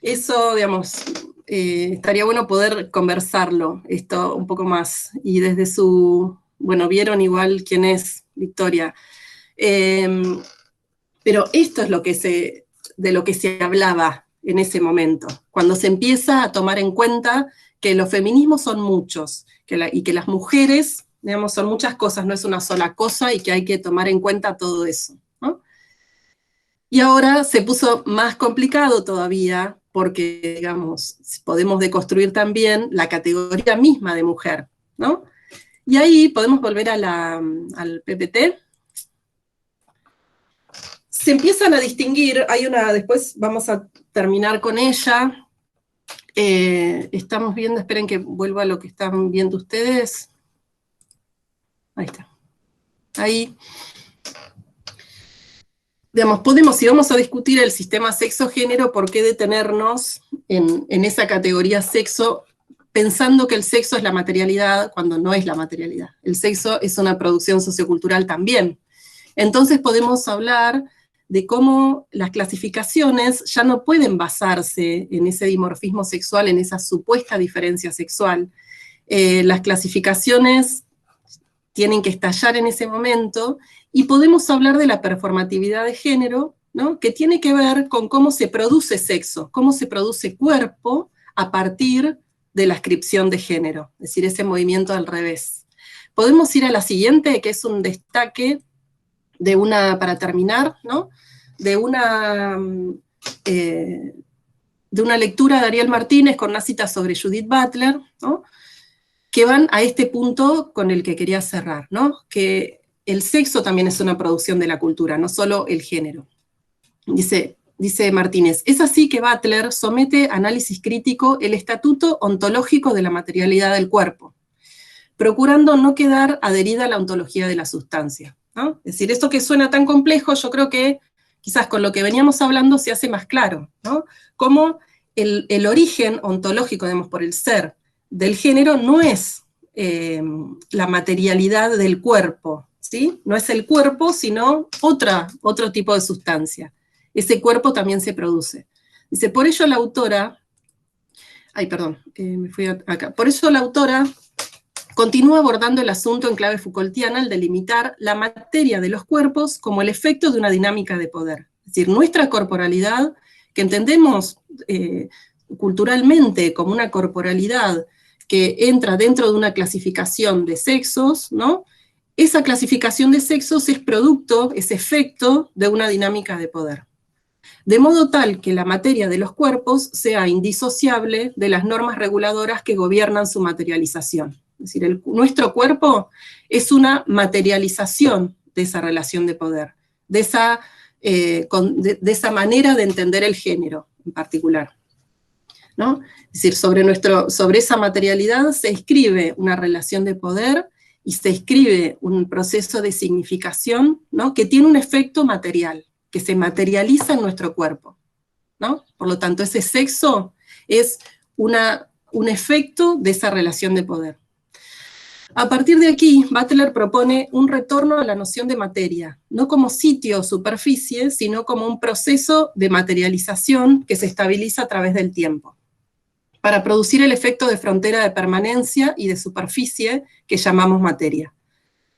Eso, digamos, estaría bueno poder conversarlo, esto un poco más. Y desde su, bueno, vieron igual quién es Victoria. Pero esto es de lo que se hablaba en ese momento, cuando se empieza a tomar en cuenta que los feminismos son muchos, y que las mujeres, digamos, son muchas cosas, no es una sola cosa, y que hay que tomar en cuenta todo eso, ¿no? Y ahora se puso más complicado todavía, porque, digamos, podemos deconstruir también la categoría misma de mujer, ¿no? Y ahí podemos volver al PPT. Se empiezan a distinguir, después vamos a terminar con ella. Estamos viendo, esperen que vuelva a lo que están viendo ustedes. Ahí está. Ahí. Digamos, si vamos a discutir el sistema sexo-género, ¿por qué detenernos en esa categoría sexo, pensando que el sexo es la materialidad, cuando no es la materialidad? El sexo es una producción sociocultural también. Entonces podemos hablar de cómo las clasificaciones ya no pueden basarse en ese dimorfismo sexual, en esa supuesta diferencia sexual. Las clasificaciones tienen que estallar en ese momento, y podemos hablar de la performatividad de género, ¿no? Que tiene que ver con cómo se produce sexo, cómo se produce cuerpo a partir de la ascripción de género, es decir, ese movimiento al revés. Podemos ir a la siguiente, que es un destaque para terminar, ¿no? De una lectura de Ariel Martínez con una cita sobre Judith Butler, ¿no? Que van a este punto con el que quería cerrar, ¿no? Que el sexo también es una producción de la cultura, no solo el género. Dice Martínez, es así que Butler somete a análisis crítico el estatuto ontológico de la materialidad del cuerpo, procurando no quedar adherida a la ontología de la sustancia, ¿no? Es decir, esto que suena tan complejo, yo creo que quizás con lo que veníamos hablando se hace más claro, ¿no? Cómo el origen ontológico, digamos, por el ser del género no es la materialidad del cuerpo, ¿sí? No es el cuerpo, sino otro tipo de sustancia. Ese cuerpo también se produce. Dice, por ello la autora, me fui acá. Por eso la autora continúa abordando el asunto en clave Foucaultiana al delimitar la materia de los cuerpos como el efecto de una dinámica de poder. Es decir, nuestra corporalidad, que entendemos culturalmente como una corporalidad que entra dentro de una clasificación de sexos, ¿no? Esa clasificación de sexos es producto, es efecto de una dinámica de poder. De modo tal que la materia de los cuerpos sea indisociable de las normas reguladoras que gobiernan su materialización. Es decir, nuestro cuerpo es una materialización de esa relación de poder, de esa manera de entender el género en particular, ¿no? Es decir, sobre esa materialidad se escribe una relación de poder y se escribe un proceso de significación, ¿no? Que tiene un efecto material, que se materializa en nuestro cuerpo, ¿no? Por lo tanto, ese sexo es un efecto de esa relación de poder. A partir de aquí, Butler propone un retorno a la noción de materia, no como sitio o superficie, sino como un proceso de materialización que se estabiliza a través del tiempo, para producir el efecto de frontera de permanencia y de superficie que llamamos materia.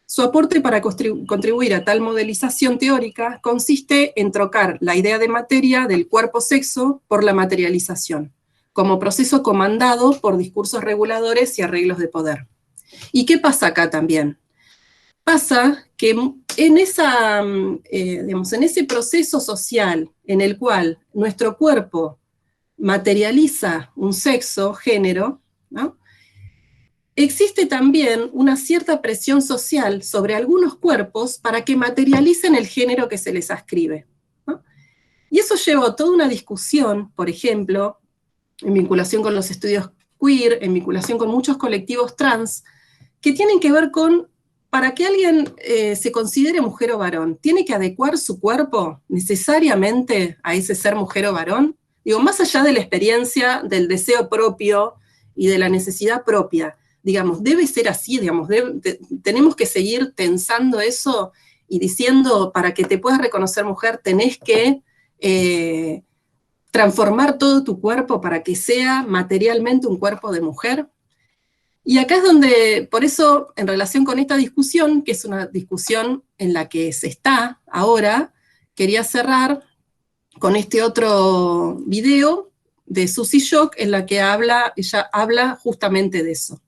Su aporte para contribuir a tal modelización teórica consiste en trocar la idea de materia del cuerpo-sexo por la materialización, como proceso comandado por discursos reguladores y arreglos de poder. ¿Y qué pasa acá también? Pasa que en ese proceso social en el cual nuestro cuerpo materializa un sexo, género, ¿no? Existe también una cierta presión social sobre algunos cuerpos para que materialicen el género que se les ascribe, ¿no? Y eso llevó a toda una discusión, por ejemplo, en vinculación con los estudios queer, en vinculación con muchos colectivos trans, que tienen que ver con, para que alguien se considere mujer o varón, ¿tiene que adecuar su cuerpo necesariamente a ese ser mujer o varón? Digo, más allá de la experiencia, del deseo propio y de la necesidad propia, digamos, debe ser así, digamos, tenemos que seguir tensando eso y diciendo, para que te puedas reconocer mujer, tenés que transformar todo tu cuerpo para que sea materialmente un cuerpo de mujer. Y acá es donde, por eso, en relación con esta discusión, que es una discusión en la que se está ahora, quería cerrar con este otro video de Susie Shock, en la que ella habla justamente de eso,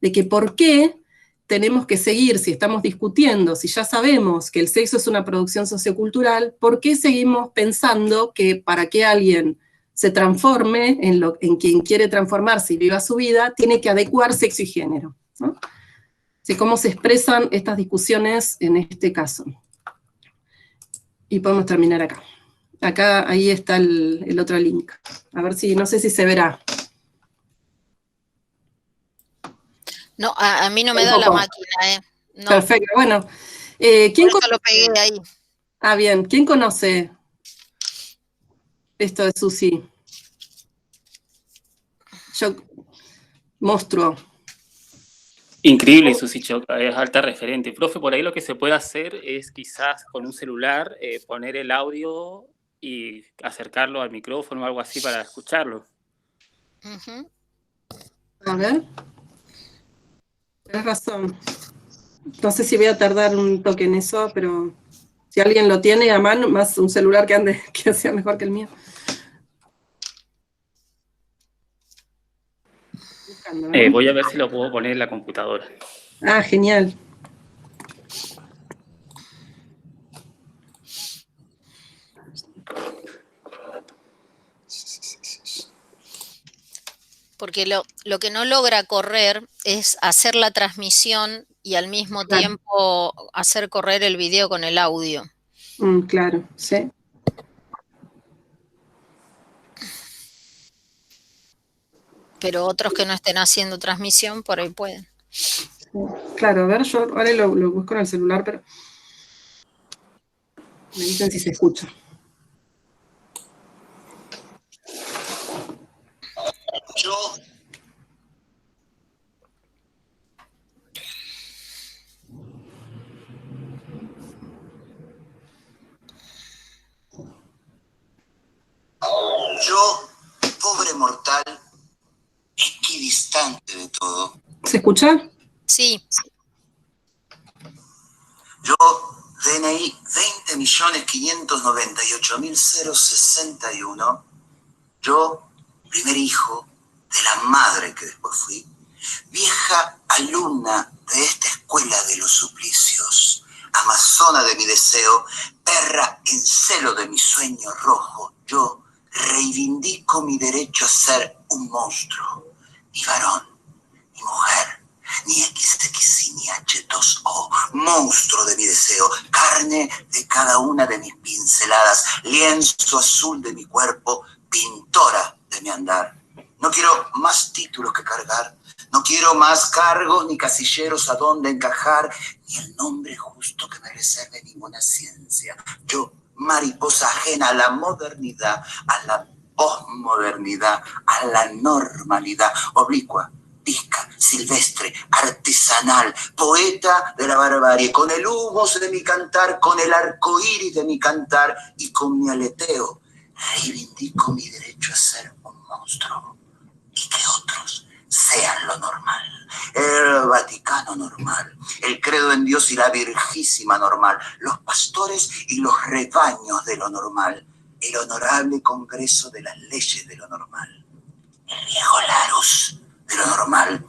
de que por qué tenemos que seguir, si estamos discutiendo, si ya sabemos que el sexo es una producción sociocultural, ¿por qué seguimos pensando que para que alguien se transforme en quien quiere transformarse y viva su vida, tiene que adecuar sexo y género, ¿no? Así cómo se expresan estas discusiones en este caso. Y podemos terminar acá. Acá, ahí está el otro link. A ver si, no sé si se verá. No, a mí no me da la máquina, No. Perfecto, bueno. Por eso lo pegué ahí. Ah, bien. ¿Quién conoce esto de Susie? Shock, monstruo. Increíble, Susie Shock, es alta referente. Profe, por ahí lo que se puede hacer es quizás con un celular poner el audio y acercarlo al micrófono o algo así para escucharlo. Uh-huh. A ver. Tienes razón. No sé si voy a tardar un toque en eso, pero si alguien lo tiene a mano, más un celular que sea mejor que el mío. Buscando, ¿no? Voy a ver si lo puedo poner en la computadora. Ah, genial. Porque lo que no logra correr es hacer la transmisión y al mismo tiempo hacer correr el video con el audio. Claro, sí. Pero otros que no estén haciendo transmisión, por ahí pueden. Sí. Claro, a ver, yo ahora lo busco en el celular, pero me dicen si se escucha. mortal, equidistante de todo. ¿Se escucha? Sí. Yo, DNI 20.598.061, yo, primer hijo de la madre que después fui, vieja alumna de esta escuela de los suplicios, amazona de mi deseo, perra en celo de mi sueño rojo, yo reivindico mi derecho a ser un monstruo, ni varón, ni mujer, ni XX ni H2O, monstruo de mi deseo, carne de cada una de mis pinceladas, lienzo azul de mi cuerpo, pintora de mi andar. No quiero más títulos que cargar, no quiero más cargos ni casilleros a donde encajar, ni el nombre justo que me reserve ninguna ciencia. Yo, mariposa ajena a la modernidad, a la posmodernidad, a la normalidad, oblicua, pisca, silvestre, artesanal, poeta de la barbarie, con el humo de mi cantar, con el arco iris de mi cantar y con mi aleteo, reivindico mi derecho a ser un monstruo y que otros sean lo normal. El Vaticano normal, el credo en Dios y la Virgísima normal, los pastores y los rebaños de lo normal, el honorable Congreso de las leyes de lo normal, el viejo Larus de lo normal.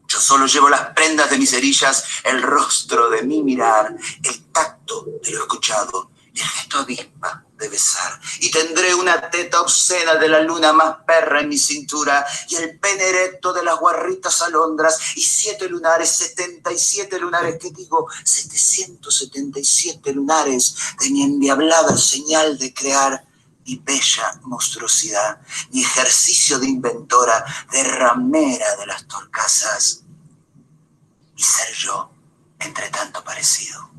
Yo solo llevo las prendas de mis cerillas, el rostro de mi mirar, el tacto de lo escuchado, el gesto avispa de besar. Y tendré una teta obscena de la luna más perra en mi cintura, y el pene erecto de las guarritas alondras, y 7 lunares, 77 lunares, ¿qué digo? 777 lunares de mi endiablada señal de crear mi bella monstruosidad, mi ejercicio de inventora, de ramera de las torcasas, y ser yo, entre tanto parecido,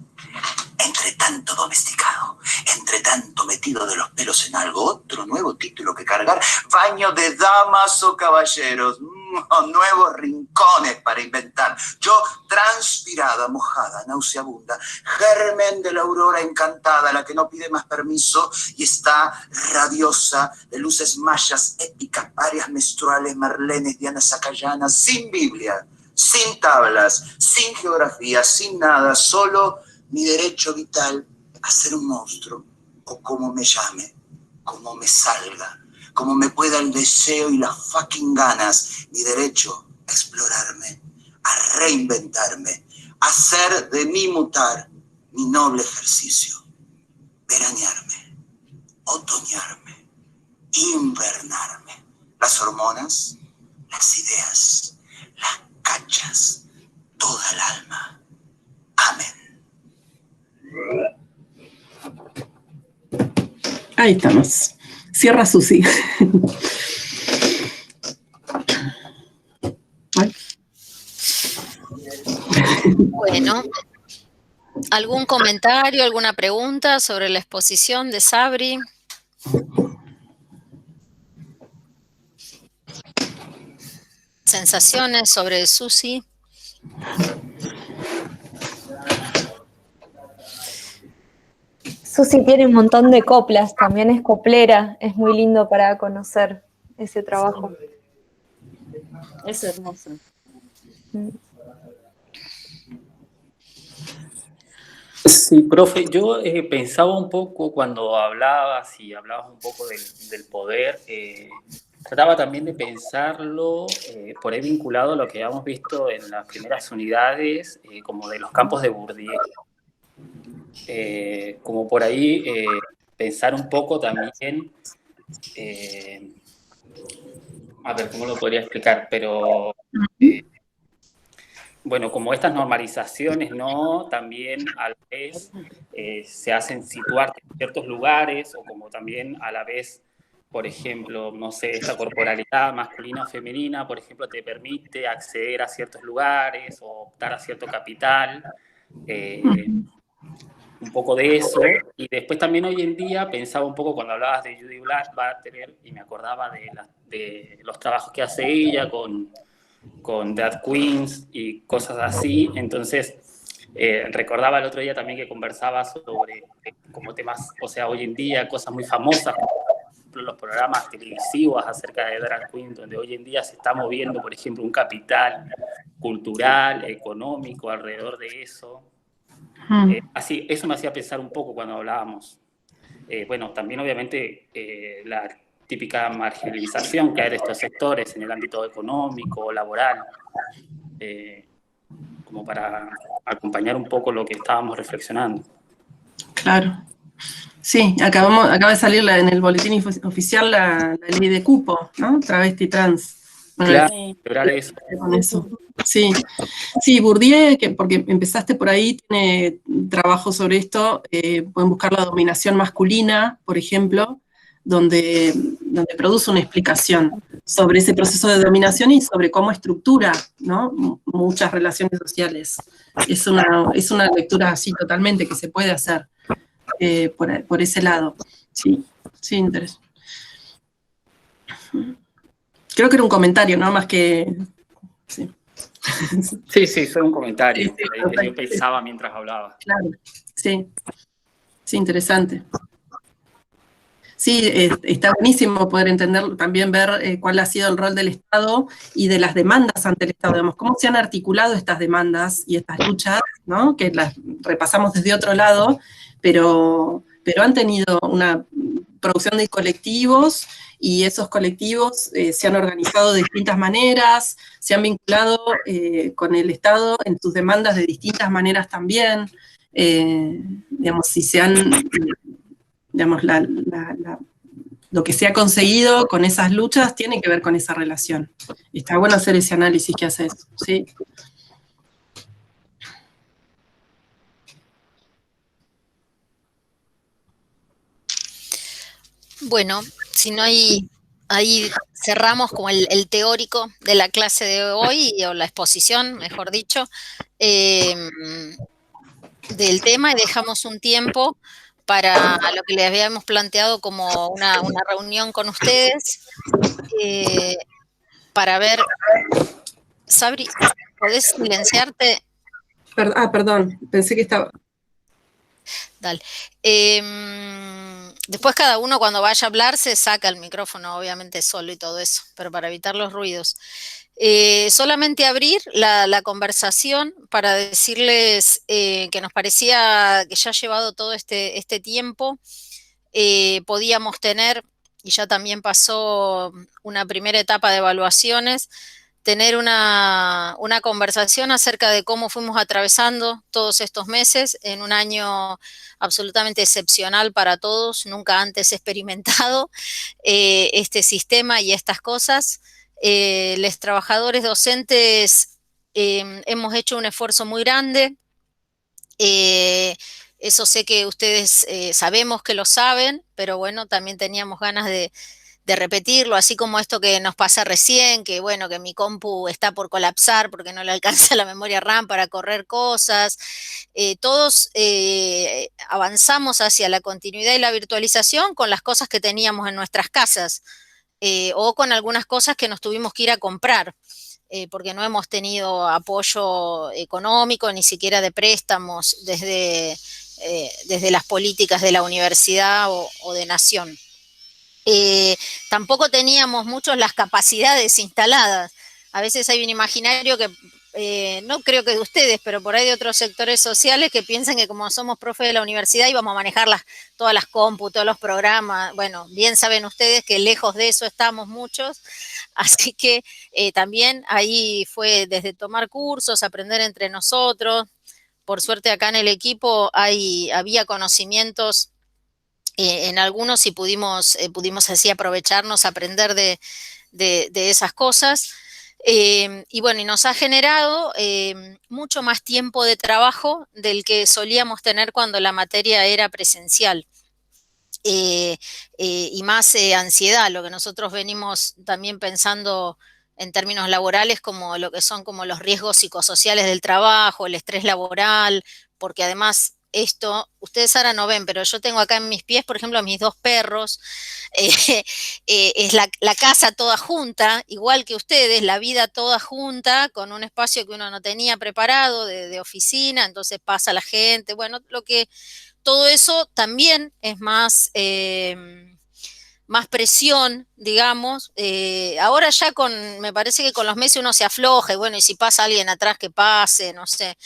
entre tanto domesticado, entre tanto metido de los pelos en algo, otro nuevo título que cargar, baño de damas o caballeros, nuevos rincones para inventar, yo transpirada, mojada, nauseabunda, germen de la aurora encantada, la que no pide más permiso y está radiosa de luces mayas, épicas, arias menstruales, marlenes, dianas sacayanas, sin Biblia, sin tablas, sin geografía, sin nada, solo mi derecho vital a ser un monstruo, o como me llame, como me salga, como me pueda el deseo y las fucking ganas, mi derecho a explorarme, a reinventarme, a hacer de mí mutar mi noble ejercicio, veranearme, otoñarme, invernarme, las hormonas, las ideas, las cachas, toda el alma. Amén. Ahí estamos. Cierra Susi. Bueno, ¿algún comentario, alguna pregunta sobre la exposición de Sabri? ¿Sensaciones sobre Susi? Susi tiene un montón de coplas, también es coplera, es muy lindo para conocer ese trabajo. Es hermoso. Sí, profe, yo pensaba un poco cuando hablabas un poco del poder, trataba también de pensarlo por ahí vinculado a lo que habíamos visto en las primeras unidades, como de los campos de Bourdieu. Como por ahí pensar un poco también, a ver, ¿cómo lo podría explicar? Pero, bueno, como estas normalizaciones, ¿no? También a la vez se hacen situarte en ciertos lugares, o como también a la vez, por ejemplo, no sé, esta corporalidad masculina o femenina, por ejemplo, te permite acceder a ciertos lugares o optar a cierto capital. Un poco de eso, y después también hoy en día pensaba un poco cuando hablabas de Judy Butler y me acordaba de los trabajos que hace ella con Drag Queens y cosas así. Entonces recordaba el otro día también que conversaba sobre como temas, o sea, hoy en día cosas muy famosas, ejemplo, los programas televisivos acerca de drag queen, donde hoy en día se está moviendo, por ejemplo, un capital cultural, económico alrededor de eso. Así, eso me hacía pensar un poco cuando hablábamos. Bueno, también obviamente la típica marginalización que hay de estos sectores en el ámbito económico, laboral, como para acompañar un poco lo que estábamos reflexionando. Claro. Sí, acaba de salir en el boletín oficial la ley de cupo, ¿no? Travesti trans. Bueno, claro, celebrar eso. Con eso. Sí, sí, Bourdieu, porque empezaste por ahí, tiene trabajo sobre esto, pueden buscar la dominación masculina, por ejemplo, donde produce una explicación sobre ese proceso de dominación y sobre cómo estructura, ¿no? Muchas relaciones sociales. Es una lectura así totalmente que se puede hacer por ese lado. Sí, sí, interesante. Creo que era un comentario, ¿no? Más que... Sí. Sí, fue un comentario que yo pensaba mientras hablaba. Claro, sí, sí, interesante. Sí, está buenísimo poder entender, también ver cuál ha sido el rol del Estado y de las demandas ante el Estado, digamos, cómo se han articulado estas demandas y estas luchas, ¿no? Que las repasamos desde otro lado, pero han tenido una producción de colectivos y esos colectivos se han organizado de distintas maneras, se han vinculado con el Estado en sus demandas de distintas maneras también, digamos, si se han, digamos, lo que se ha conseguido con esas luchas tiene que ver con esa relación. Y está bueno hacer ese análisis que haces, ¿sí? Bueno, si no hay, ahí cerramos como el teórico de la clase de hoy, o la exposición, mejor dicho, del tema, y dejamos un tiempo para lo que les habíamos planteado como una reunión con ustedes, para ver. Sabri, ¿podés silenciarte? Perdón, pensé que estaba... Dale. Después cada uno cuando vaya a hablar se saca el micrófono, obviamente solo y todo eso, pero para evitar los ruidos. Solamente abrir la conversación para decirles que nos parecía que ya llevado todo este tiempo, podíamos tener, y ya también pasó una primera etapa de evaluaciones, tener una conversación acerca de cómo fuimos atravesando todos estos meses en un año absolutamente excepcional para todos, nunca antes experimentado este sistema y estas cosas. Los trabajadores docentes hemos hecho un esfuerzo muy grande. Eso sé que ustedes sabemos que lo saben, pero bueno, también teníamos ganas de repetirlo, así como esto que nos pasa recién, que bueno, que mi compu está por colapsar porque no le alcanza la memoria RAM para correr cosas. Todos avanzamos hacia la continuidad y la virtualización con las cosas que teníamos en nuestras casas, o con algunas cosas que nos tuvimos que ir a comprar, porque no hemos tenido apoyo económico, ni siquiera de préstamos desde las políticas de la universidad o de nación. Tampoco teníamos muchos las capacidades instaladas. A veces hay un imaginario que, no creo que de ustedes, pero por ahí de otros sectores sociales que piensan que como somos profe de la universidad íbamos a manejar todas las compu, todos los programas. Bueno, bien saben ustedes que lejos de eso estamos muchos, así que también ahí fue desde tomar cursos, aprender entre nosotros. Por suerte acá en el equipo había conocimientos en algunos y pudimos así aprovecharnos, aprender de esas cosas. Y bueno, y nos ha generado mucho más tiempo de trabajo del que solíamos tener cuando la materia era presencial. Y más ansiedad, lo que nosotros venimos también pensando en términos laborales como lo que son como los riesgos psicosociales del trabajo, el estrés laboral, porque además esto, ustedes ahora no ven, pero yo tengo acá en mis pies, por ejemplo, a mis dos perros, es la casa toda junta, igual que ustedes, la vida toda junta, con un espacio que uno no tenía preparado de oficina, entonces pasa la gente, bueno, todo eso también es más más presión, digamos. Ahora ya me parece que con los meses uno se afloja, y bueno, y si pasa alguien atrás que pase, no sé.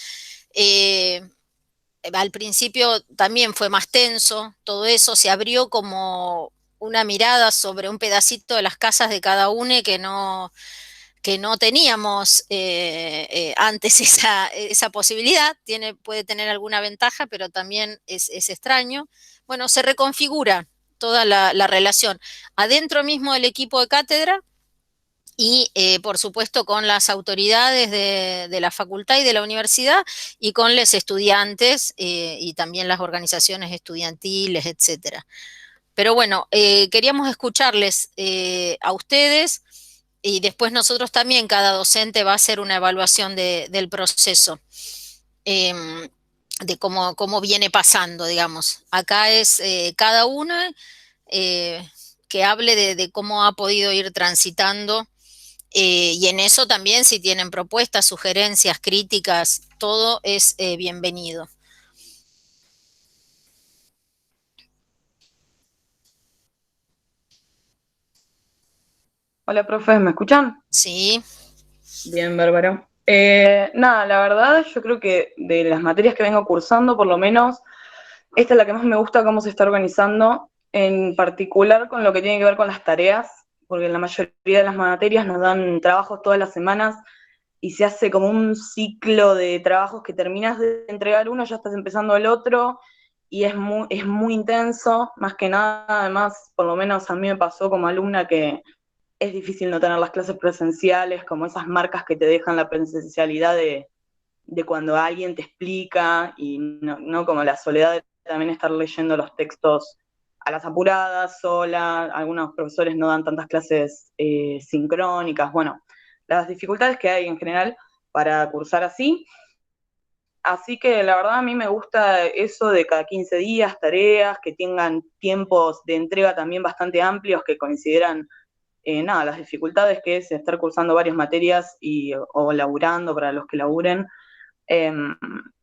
Al principio también fue más tenso, todo eso se abrió como una mirada sobre un pedacito de las casas de cada uno que no teníamos antes esa posibilidad. Puede tener alguna ventaja, pero también es extraño. Bueno, se reconfigura toda la relación adentro mismo del equipo de cátedra y, por supuesto, con las autoridades de la facultad y de la universidad y con los estudiantes y también las organizaciones estudiantiles, etcétera. Pero bueno, queríamos escucharles a ustedes y después nosotros también, cada docente va a hacer una evaluación del proceso, de cómo viene pasando, digamos. Acá es cada uno que hable de cómo ha podido ir transitando. Y en eso también, si tienen propuestas, sugerencias, críticas, todo es bienvenido. Hola, profe, ¿me escuchan? Sí. Bien, bárbaro. Nada, la verdad, yo creo que de las materias que vengo cursando, por lo menos, esta es la que más me gusta cómo se está organizando, en particular con lo que tiene que ver con las tareas, porque en la mayoría de las materias nos dan trabajos todas las semanas y se hace como un ciclo de trabajos que terminas de entregar uno, ya estás empezando el otro, y es muy intenso, más que nada. Además, por lo menos a mí me pasó como alumna que es difícil no tener las clases presenciales, como esas marcas que te dejan la presencialidad de cuando alguien te explica, y no como la soledad de también estar leyendo los textos a las apuradas, sola. Algunos profesores no dan tantas clases sincrónicas, bueno, las dificultades que hay en general para cursar así. Así que la verdad a mí me gusta eso de cada 15 días, tareas que tengan tiempos de entrega también bastante amplios, que consideran nada, las dificultades que es estar cursando varias materias o laburando para los que laburen en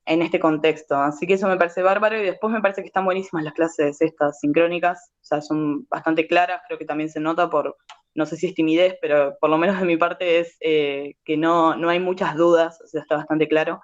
este contexto. Así que eso me parece bárbaro, y después me parece que están buenísimas las clases estas sincrónicas, o sea, son bastante claras. Creo que también se nota no sé si es timidez, pero por lo menos de mi parte es que no hay muchas dudas, o sea, está bastante claro.